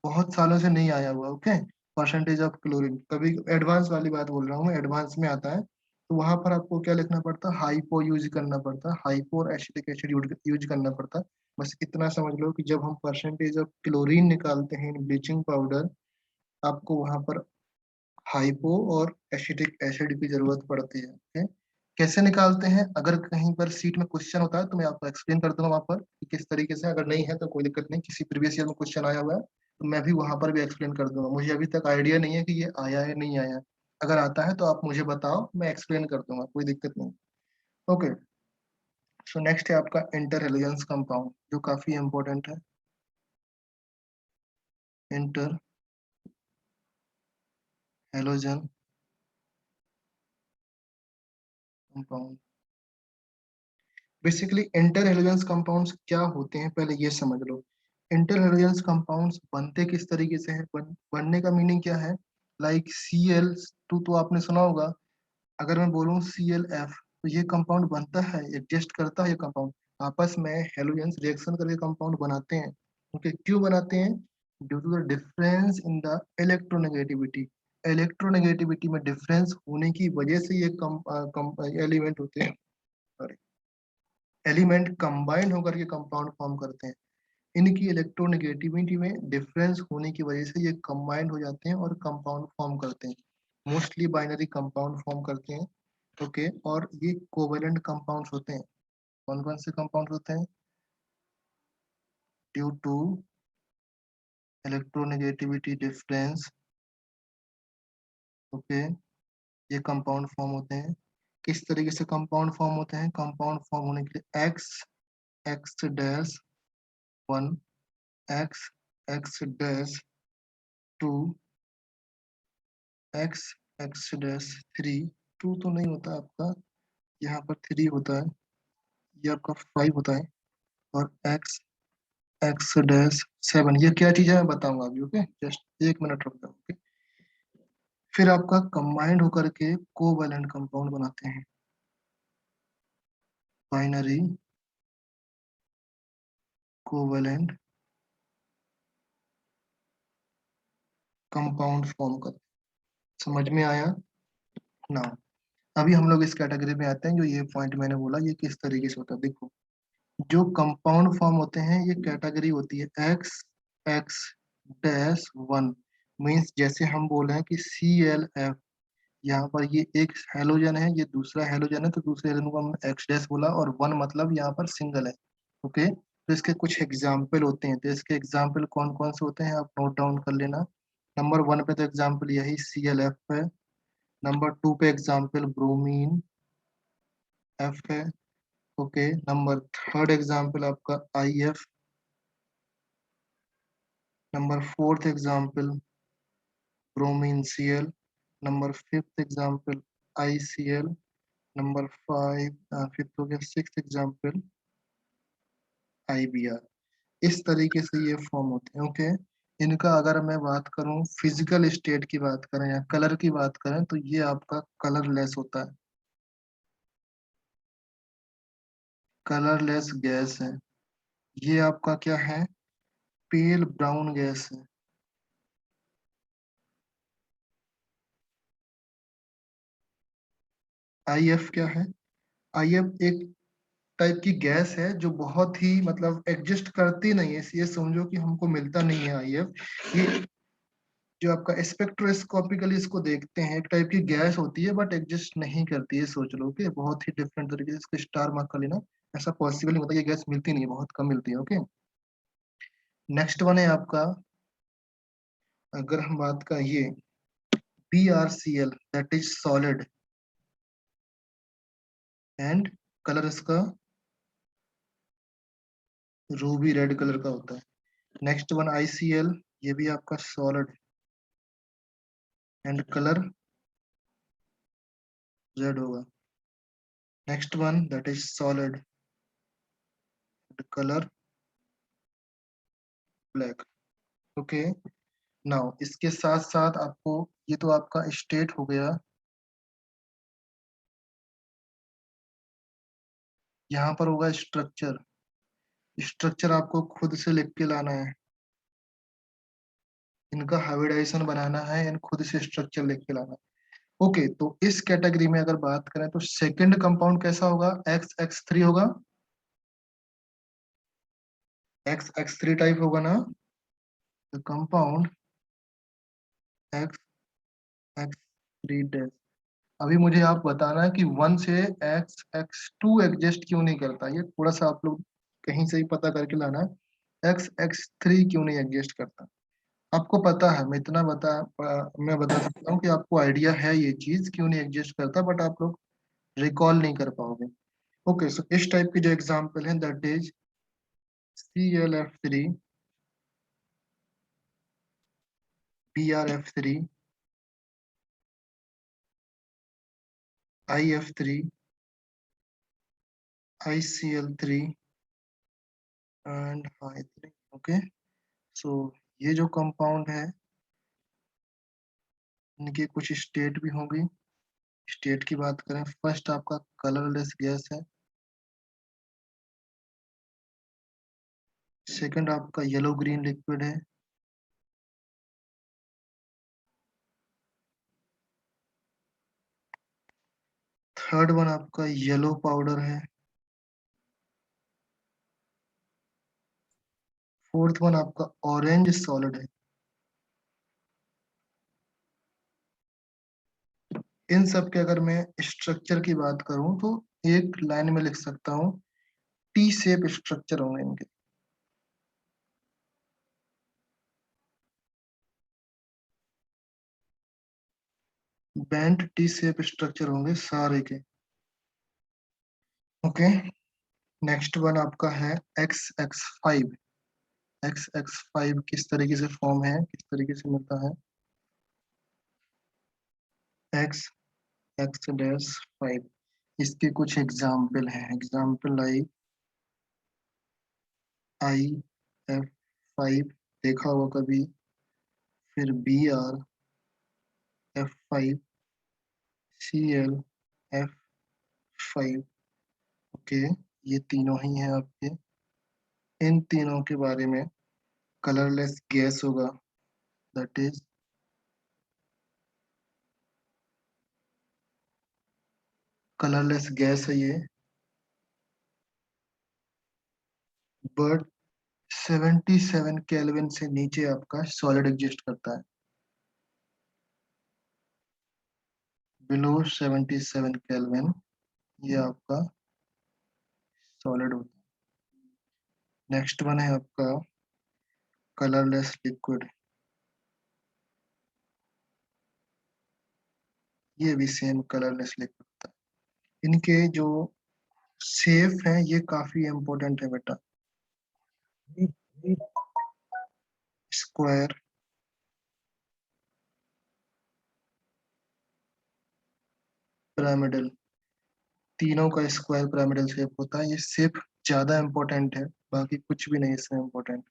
बहुत सालों से नहीं आया हुआ। ओके, परसेंटेज ऑफ क्लोरीन कभी एडवांस वाली बात बोल रहा हूँ मैं, एडवांस में आता है। तो वहां पर आपको क्या लिखना पड़ता है, हाइपो यूज करना पड़ता है, हाइपो और एसिटिक एसिड यूज करना पड़ता है। बस इतना समझ लो कि जब हम परसेंटेज ऑफ क्लोरीन निकालते हैं ब्लीचिंग पाउडर, आपको वहां पर हाइपो और एसिटिक एसिड की जरूरत पड़ती है। ओके, कैसे निकालते हैं, अगर कहीं पर सीट में क्वेश्चन होता है तो मैं आपको एक्सप्लेन कर दूंगा वहां पर कि किस तरीके से। अगर नहीं है तो कोई दिक्कत नहीं, किसी प्रीवियस ईयर में क्वेश्चन आया हुआ है तो मैं भी वहां पर भी एक्सप्लेन कर दूंगा। मुझे अभी तक आइडिया नहीं है कि ये आया है नहीं आया है। अगर आता है तो आप मुझे बताओ, मैं एक्सप्लेन कर दूंगा, कोई दिक्कत नहीं। ओके, सो नेक्स्ट है आपका इंटर हेलोजेंस कंपाउंड, जो काफी इंपॉर्टेंट है। Inter halogen compound. Basically inter halogens compounds क्या होते हैं पहले ये समझ लो। इंटर हेलोजेंस कंपाउंड्स बनते किस तरीके से हैं, बनने का मीनिंग क्या है। लाइक Cl2 तो आपने सुना होगा। अगर मैं बोलूँ ClF, तो ये कंपाउंड बनता है, एग्जिस्ट करता है। ये कंपाउंड आपस में हेलोजेंस रिएक्शन करके कंपाउंड बनाते हैं। ओके, क्यों बनाते हैं, due to the difference in the electronegativity. Electronegativity में डिफरेंस होने की वजह से ये एलिमेंट होते हैं, एलिमेंट कंबाइंड होकर के कंपाउंड फॉर्म करते हैं। इनकी इलेक्ट्रोनेगेटिविटी में डिफरेंस होने की वजह से ये कंबाइंड हो जाते हैं और कंपाउंड फॉर्म करते हैं। मोस्टली बाइनरी कंपाउंड फॉर्म करते हैं। ओके, और ये कोवेलेंट कंपाउंड्स होते हैं। कौन कौन से कंपाउंड होते हैं, due to electronegativity difference. Okay, ये कंपाउंड फॉर्म होते हैं। किस तरीके से कंपाउंड फॉर्म होते हैं, कंपाउंड फॉर्म होने के लिए X X-1, X X-2, X X-3। 2 तो नहीं होता आपका, यहाँ पर 3 होता है, ये आपका 5 होता है। और X X-7, ये क्या चीज़ है मैं बताऊंगा अभी। ओके, जस्ट 1 मिनट रुक जाओ। ओके, फिर आपका कंबाइंड होकर के कोवैलेंट कंपाउंड बनाते हैं, बाइनरी कोवैलेंट कंपाउंड फॉर्म करते हैं। समझ में आया ना? अभी हम लोग इस कैटेगरी में आते हैं, जो ये पॉइंट मैंने बोला ये किस तरीके से होता है। देखो, जो कंपाउंड फॉर्म होते हैं ये कैटेगरी होती है X X-1। मीन्स जैसे हम बोल रहे हैं कि ClF, यहाँ पर ये एक हेलोजन है, ये दूसरा हेलोजन है, तो दूसरे हेलोजन को हमने X डैश बोला, और 1 मतलब यहाँ पर सिंगल है। ओके, तो इसके कुछ एग्जाम्पल होते हैं, तो इसके एग्जाम्पल कौन कौन से होते हैं आप नोट डाउन कर लेना। नंबर 1 पे तो एग्जाम्पल यही ClF है। नंबर 2 पे एग्जाम्पल ब्रोमीन F है। ओके, नंबर 3 एग्जाम्पल आपका IF। Number 4 example bromine Cl। Number 5 example ICl। Number 5, fifth हो गया, 6 एग्जाम्पल IBr। इस तरीके से ये फॉर्म होते हैं। ओके, इनका अगर मैं बात करूं, फिजिकल स्टेट की बात करें या कलर की बात करें, तो ये आपका कलरलेस होता है, कलरलेस गैस है। ये आपका क्या है, पेल ब्राउन गैस है। IF क्या है? IF एक टाइप की गैस है जो बहुत ही मतलब एग्जिस्ट करती नहीं है, ये समझो कि हमको मिलता नहीं है IF। ये जो आपका स्पेक्ट्रोस्कोपिकली इसको देखते हैं, एक टाइप की गैस होती है बट एग्जिस्ट नहीं करती है, सोच लो कि बहुत ही डिफरेंट तरीके से इसको स्टार मार्क कर लेना। ऐसा पॉसिबल नहीं होता, ये गैस मिलती नहीं है, बहुत कम मिलती है। ओके, नेक्स्ट वन है आपका, अगर हम बात का ये BrCl that is solid and colour इसका रूबी रेड कलर का होता है। नेक्स्ट वन ICl, ये भी आपका सॉलिड एंड कलर रेड होगा। Next one that is solid and colour black. Okay, now इसके साथ साथ आपको, ये तो आपका स्टेट हो गया, यहाँ पर होगा स्ट्रक्चर। स्ट्रक्चर आपको खुद से लिख के लाना है, इनका हाइब्रिडाइजेशन बनाना है एंड खुद से स्ट्रक्चर लिख के लाना है। ओके, तो इस कैटेगरी में अगर बात करें तो सेकंड कंपाउंड कैसा होगा? XX3 होगा, XX3 टाइप होगा ना, कंपाउंड XX3 डैश। अभी मुझे आप बताना है कि 1 से XX2 एग्जिस्ट क्यों नहीं करता, ये थोड़ा सा आप लोग कहीं से ही पता करके लाना है, XX3 क्यों नहीं एग्जिस्ट करता। आपको पता है, मैं बता सकता हूँ कि आपको आइडिया है ये चीज क्यों नहीं एग्जिस्ट करता, बट आप लोग रिकॉल नहीं कर पाओगे। ओके, सो इस टाइप की जो एग्जांपल है that is ClF3, BrF3, IF3, ICl3 and I3। Okay, so ये जो कंपाउंड है इनके कुछ स्टेट भी होंगी। स्टेट की बात करें, फर्स्ट आपका कलरलेस गैस है, सेकंड आपका येलो ग्रीन लिक्विड है, थर्ड वन आपका येलो पाउडर है, फोर्थ वन आपका ऑरेंज सॉलिड है। इन सब के अगर मैं स्ट्रक्चर की बात करूं तो एक लाइन में लिख सकता हूँ, टी शेप स्ट्रक्चर होंगे इनके, बैंड टी शेप स्ट्रक्चर होंगे सारे के। ओके, नेक्स्ट वन आपका है XX5। XX5 किस तरीके से फॉर्म है, किस तरीके से मिलता है? XX-5, इसके कुछ एग्जाम्पल हैं, एग्जाम्पल लाइक IF5 देखा होगा कभी, फिर BrF5, ClF5। ओके, ये तीनों ही हैं आपके। इन तीनों के बारे में कलरलेस गैस होगा, दैट इज कलरलेस गैस है ये, बट 77 केल्विन से नीचे आपका सॉलिड एग्जिस्ट करता है, बिलो 77 केल्विन ये आपका सॉलिड होता है। नेक्स्ट वन है आपका कलरलेस लिक्विड, ये भी सेम कलरलेस लिक्विड होता है। इनके जो शेप है ये काफी इंपॉर्टेंट है बेटा, स्क्वायर, पिरामिडल, तीनों का स्क्वायर पिरामिडल शेप होता है। ये शेप ज्यादा इंपॉर्टेंट है, बाकी कुछ भी नहीं इसमें इंपॉर्टेंट।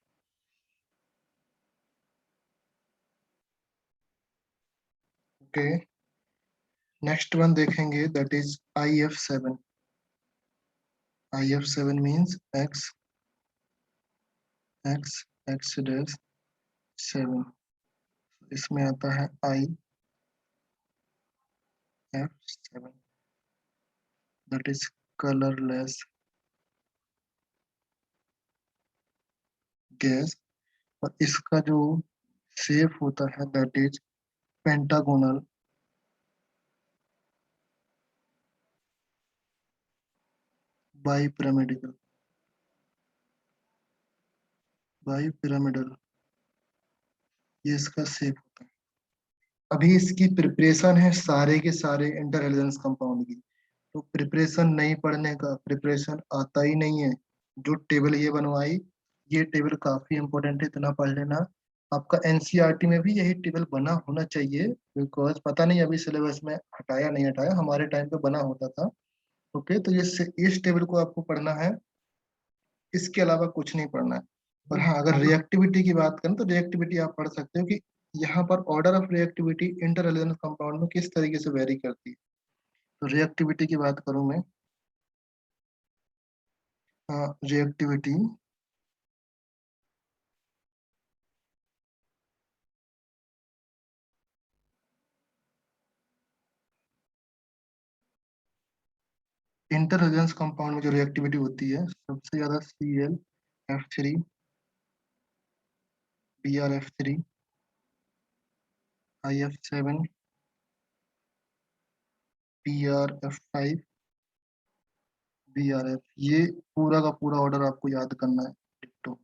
ओके, नेक्स्ट वन देखेंगे that is IF7। IF7 means X dash 7, इसमें आता है IF7। That is colourless gas, और इसका जो शेप होता है that is pentagonal, by pyramidical, bi pyramidal, ये इसका शेप होता है। अभी इसकी प्रिपरेशन है सारे के सारे इंटर हेलोजेंस कंपाउंड की, तो प्रिपरेशन नहीं पढ़ने का, प्रिपरेशन आता ही नहीं है। जो टेबल ये बनवाई, ये टेबल काफी इंपॉर्टेंट है, इतना पढ़ लेना। आपका एनसीईआरटी में भी यही टेबल बना होना चाहिए, बिकॉज पता नहीं अभी सिलेबस में हटाया नहीं हटाया, हमारे टाइम पे बना होता था। ओके, तो ये इस टेबल को आपको पढ़ना है, इसके अलावा कुछ नहीं पढ़ना है। और हाँ, अगर रिएक्टिविटी की बात करें तो रिएक्टिविटी आप पढ़ सकते हो कि यहाँ पर order of reactivity inter halogens compound में किस तरीके से वेरी करती है। तो रिएक्टिविटी की बात करूं मैं, रिएक्टिविटी इंटर हेलोजेनस कंपाउंड में जो रिएक्टिविटी होती है सबसे ज्यादा ClF3, BrF3, IF7, BrF5, BrF, ये पूरा का पूरा ऑर्डर आपको याद करना है डिट्टो।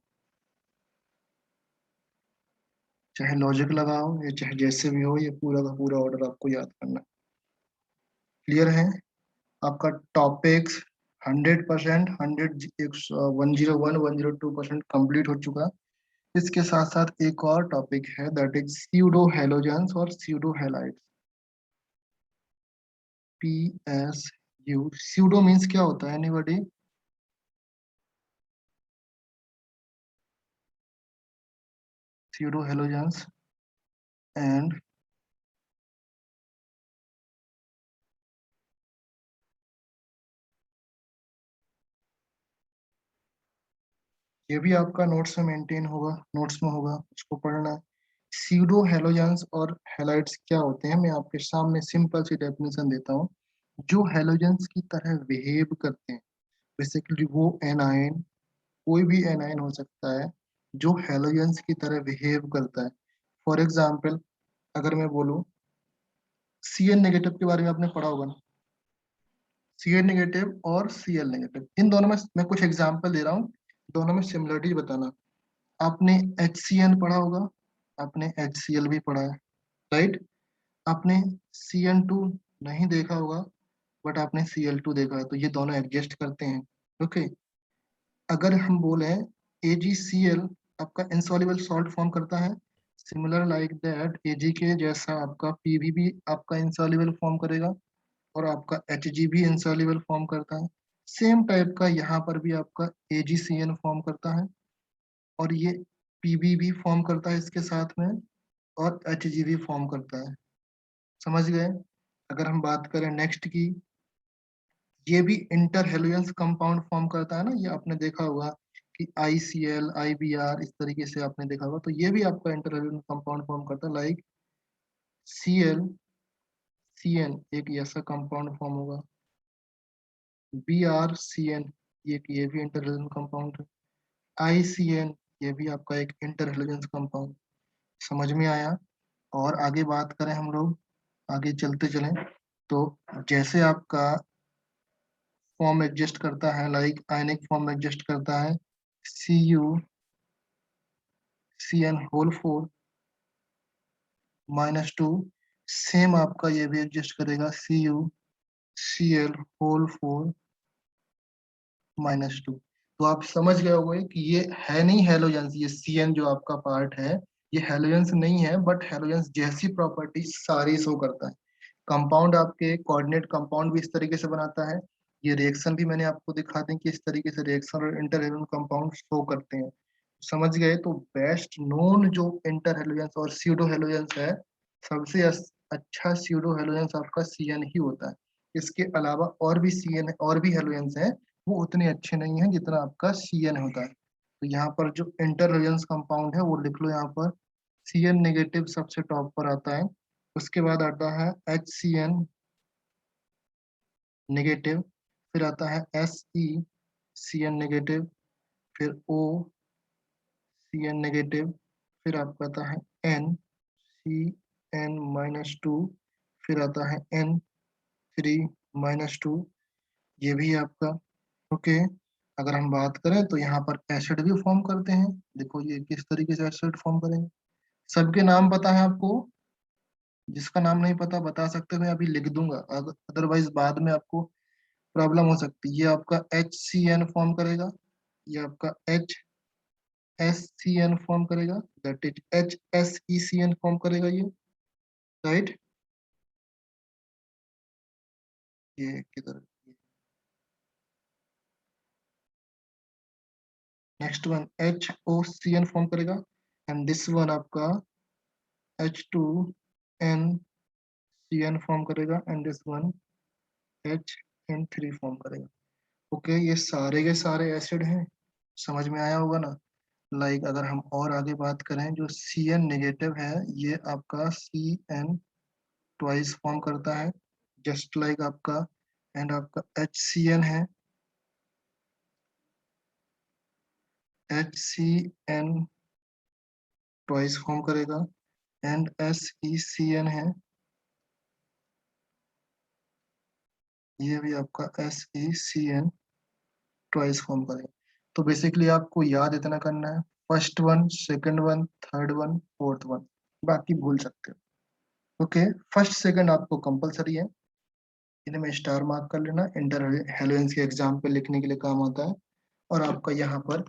चाहे लॉजिक लगाओ या चाहे जैसे भी हो, ये पूरा का पूरा ऑर्डर आपको याद करना है। क्लियर है? आपका टॉपिक्स 100%, 101 102% कंप्लीट हो चुका। इसके साथ साथ एक और टॉपिक है दैट इज स्यूडो हेलोजेंस और pseudo halides, PSU। Pseudo means क्या होता है एनीबॉडी? स्यूडो हेलोजेंस एंड ये भी आपका नोट्स में मेंटेन होगा, नोट्स में होगा, उसको पढ़ना है। स्यूडो हेलोजेंस और हेलाइड्स क्या होते हैं, मैं आपके सामने सिंपल सी डेफिनेशन देता हूँ। जो हेलोजेंस की तरह बिहेव करते हैं, बेसिकली वो एनायन, कोई भी एनायन हो सकता है जो हेलोजेंस की तरह बिहेव करता है। फॉर एग्जाम्पल, अगर मैं बोलूँ Cn नेगेटिव के बारे में आपने पढ़ा होगा ना, Cn नेगेटिव और Cl नेगेटिव, इन दोनों में मैं कुछ एग्जाम्पल दे रहा हूँ, दोनों में सिमिलरिटी बताना। आपने HCN पढ़ा होगा, आपने HCl भी पढ़ा है, राइट? आपने Cn2 नहीं देखा होगा, बट आपने Cl2 देखा है, तो ये दोनों एडजस्ट करते हैं। ओके, अगर हम बोले AgCl आपका इंसॉल्युबल सॉल्ट फॉर्म करता है, सिमिलर लाइक दैट Ag के जैसा आपका Pb भी आपका इंसॉल्युबल फॉर्म करेगा, और आपका Hg भी इंसॉल्युबल फॉर्म करता है। सेम टाइप का यहाँ पर भी आपका AgCN फॉर्म करता है, और ये Pb भी फॉर्म करता है इसके साथ में, और Hg भी फॉर्म करता है। समझ गए? अगर हम बात करें नेक्स्ट की, ये भी इंटर हेलोजेंस कंपाउंड फॉर्म करता है ना, ये आपने देखा होगा कि ICl IBr इस तरीके से आपने देखा होगा, तो ये भी आपका इंटर हेलोजेंस कंपाउंड फॉर्म करता है, लाइक ClCN एक ऐसा कंपाउंड फॉर्म होगा, BrCN ये भी इंटर हेलोजेंस कंपाउंड है, ICN ये भी आपका एक इंटर हेलोजेंस कंपाउंड। समझ में आया? और आगे बात करें हम लोग, आगे चलते चलें, तो जैसे आपका फॉर्म एडजस्ट करता है, लाइक आयनिक फॉर्म एडजस्ट करता है CuCN -2, सेम आपका ये भी एडजस्ट करेगा CuCl-4 तो आप समझ गए होंगे कि ये है नहीं हेलोजेंस, ये Cn जो आपका पार्ट है ये हेलोजेंस नहीं है, बट हेलोजेंस जैसी प्रॉपर्टी सारी शो करता है। कंपाउंड आपके कोऑर्डिनेट कंपाउंड भी इस तरीके से बनाता है, ये रिएक्शन भी मैंने आपको दिखा दें कि इस तरीके से रिएक्शन और इंटर हेलोजन कंपाउंड शो करते हैं। समझ गए? तो बेस्ट नोन जो इंटर हेलोजेंस और स्यूडो हेलोजेंस है, सबसे अच्छा स्यूडो हेलोजेंस आपका Cn ही होता है। इसके अलावा और भी Cn और भी हेलोजेंस हैं, वो उतने अच्छे नहीं हैं जितना आपका Cn होता है। तो यहाँ पर जो इंटर हेलोजेंस कंपाउंड है वो लिख लो यहाँ पर, Cn नेगेटिव सबसे टॉप पर आता है, उसके बाद आता है HCN नेगेटिव, फिर आता है SeCN नेगेटिव, फिर OCN नेगेटिव, फिर आपका आता है NCN-2, फिर आता है N3-2, ये भी है आपका। ओके, अगर हम बात करें तो यहाँ पर एसिड भी फॉर्म करते हैं। देखो ये किस तरीके से एसिड फॉर्म करेंगे। सबके नाम पता है आपको? जिसका नाम नहीं पता बता सकते हो, मैं अभी लिख दूंगा, अदरवाइज बाद में आपको प्रॉब्लम हो सकती है। ये आपका HCN फॉर्म करेगा, ये आपका HSCN फॉर्म करेगा, दैट इज HSECN फॉर्म करेगा ये, राइट। ये किधर, नेक्स्ट वन HOCN फॉर्म करेगा, एंड दिस वन आपका H2NCN फॉर्म करेगा, and this one HN3 form करेगा। ओके, ये सारे के सारे एसिड हैं, समझ में आया होगा ना। लाइक अगर हम और आगे बात करें, जो CN नेगेटिव है ये आपका CN ट्वाइस फॉर्म करता है, जस्ट लाइक आपका, एंड आपका HCN है, HCN ट्वाइस फॉर्म करेगा, एंड SECN है, ये भी आपका SECN ट्वाइस फॉर्म करेगा। तो बेसिकली आपको याद इतना करना है, first one, second one, third one, fourth one, बाकी भूल सकते हो। ओके, फर्स्ट सेकंड आपको कंपलसरी है, इन्हें में स्टार मार्क कर लेना, इंटर हेलोजेंस के एग्जाम पे लिखने के लिए काम आता है। और आपका यहाँ पर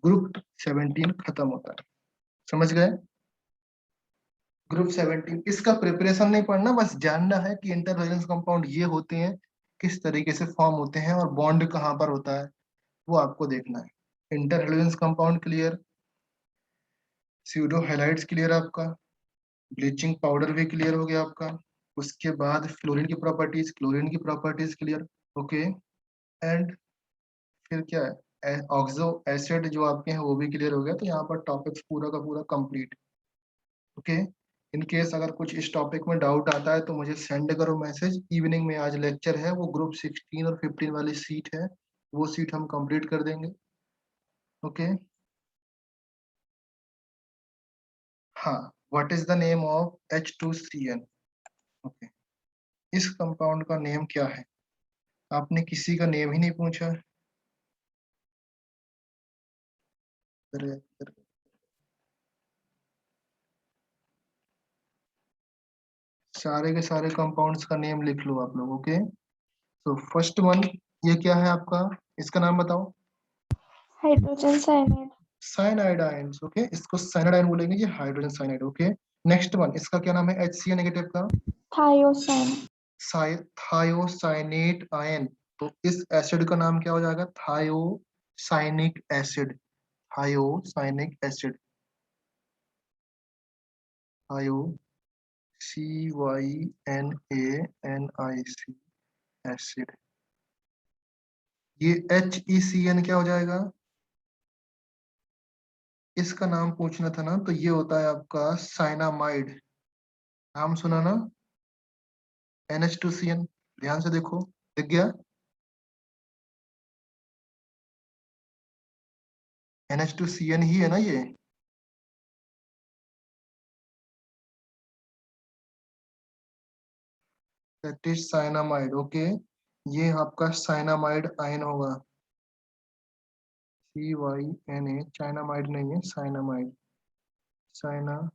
ग्रुप 17 खत्म होता है, समझ गए। ग्रुप 17 इसका प्रिपरेशन नहीं पढ़ना, बस जानना है कि इंटर हेलोजेंस कंपाउंड ये होते हैं, किस तरीके से फॉर्म होते हैं, और बॉन्ड कहाँ पर होता है वो आपको देखना है। Inter halogens compound clear, pseudo halides clear आपका, ब्लीचिंग पाउडर भी क्लियर हो गया आपका। उसके बाद फ्लोरीन की प्रॉपर्टीज, क्लोरीन की प्रॉपर्टीज क्लियर। ओके, एंड फिर क्या है, ऑक्सो एसिड जो आपके हैं वो भी क्लियर हो गया। तो यहाँ पर टॉपिक्स पूरा का पूरा कंप्लीट। ओके, इन केस अगर कुछ इस टॉपिक में डाउट आता है तो मुझे सेंड करो मैसेज। इवनिंग में आज लेक्चर है, वो ग्रुप 16 और 15 वाली सीट है, वो सीट हम कंप्लीट कर देंगे। ओके, हाँ, what is the name of H2CN? Okay, इस कंपाउंड का नेम क्या है? आपने किसी का नेम ही नहीं पूछा। अरे, अरे, सारे के सारे कंपाउंड्स का नेम लिख लो आप लोग। ओके, तो फर्स्ट वन, ये क्या है आपका, इसका नाम बताओ। Hydrogen cyanide. Cyanide ions, okay, इसको साइनाइड आयन बोलेंगे, ये hydrogen cyanide. Okay, next one, इसका क्या नाम है HCl नेगेटिव का? थायोसाइन। Thiocyanate ion. तो इस एसिड का नाम क्या हो जाएगा? Thiocyanic acid. Thiocyanic acid, thio CYNANIC acid. ये HECN क्या हो जाएगा? इसका नाम पूछना था ना, तो ये होता है आपका साइनामाइड। नाम सुना ना, NH2CN, ध्यान से देखो, दिख गया? NH2CN ही है ना ये। That is cyanamide. ओके, ये आपका साइनामाइड आयन होगा, CYNA, चाइनामाइड नहीं है, साइनामाइड, साइनामाइड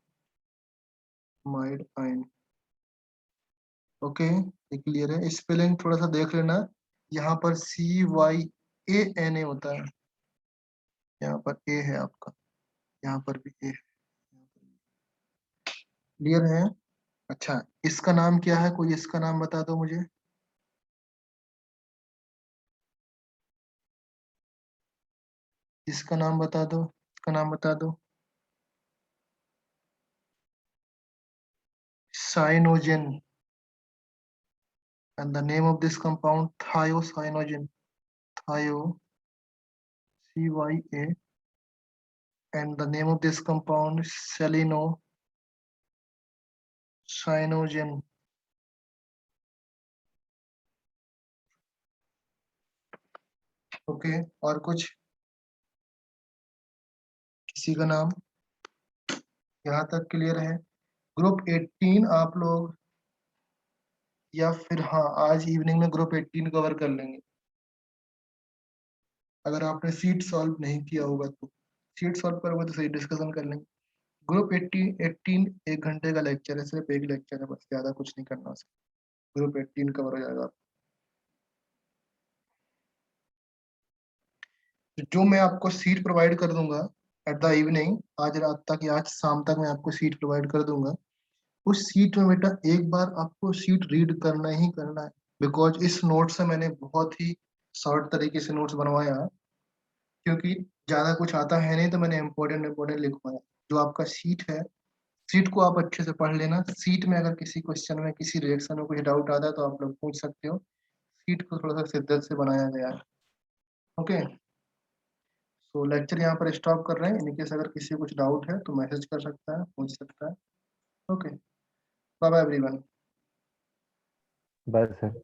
आयन। ओके, ये क्लियर है। स्पेलिंग थोड़ा सा देख लेना, यहाँ पर CYANA होता है, यहाँ पर ए है आपका, यहाँ पर भी ए है। क्लियर है? अच्छा, इसका नाम क्या है? कोई इसका नाम बता दो मुझे। इसका नाम बता दो, इसका नाम बता दो। Cyanogen, and the name of this compound thiocyanogen, thio, CYA, and the name of this compound selenocyanogen. Okay, और कुछ किसी का नाम यहाँ तक क्लियर है? ग्रुप 18 आप लोग, या फिर हाँ आज इवनिंग में ग्रुप 18 कवर कर लेंगे अगर आपने सीट सॉल्व नहीं किया होगा तो। सीट सॉल्व करोगे तो सही डिस्कशन कर लेंगे। ग्रुप 18 एक घंटे का लेक्चर है, सिर्फ एक लेक्चर है बस, ज्यादा कुछ नहीं करना उसका। ग्रुप 18 कवर हो जाएगा। तो जो मैं आपको सीट प्रोवाइड कर दूंगा एट द इवनिंग, आज रात तक या आज शाम तक मैं आपको सीट प्रोवाइड कर दूंगा। उस सीट में बेटा एक बार आपको सीट रीड करना ही करना है, बिकॉज इस नोट से मैंने बहुत ही शॉर्ट तरीके से नोट्स बनवाया है, क्योंकि ज्यादा कुछ आता है नहीं, तो मैंने इम्पोर्टेंट इम्पोर्टेंट लिखवाया। जो आपका सीट है, सीट को आप अच्छे से पढ़ लेना। सीट में अगर किसी क्वेश्चन में किसी रिएक्शन में कुछ डाउट आता है तो आप लोग पूछ सकते हो। सीट को थोड़ा सा शिद्दत से बनाया गया है। ओके, सो लेक्चर यहाँ पर स्टॉप कर रहे हैं। इनकेस अगर किसी को कुछ डाउट है तो मैसेज कर सकता है, पूछ सकता है। Okay, bye bye everyone. Bye sir.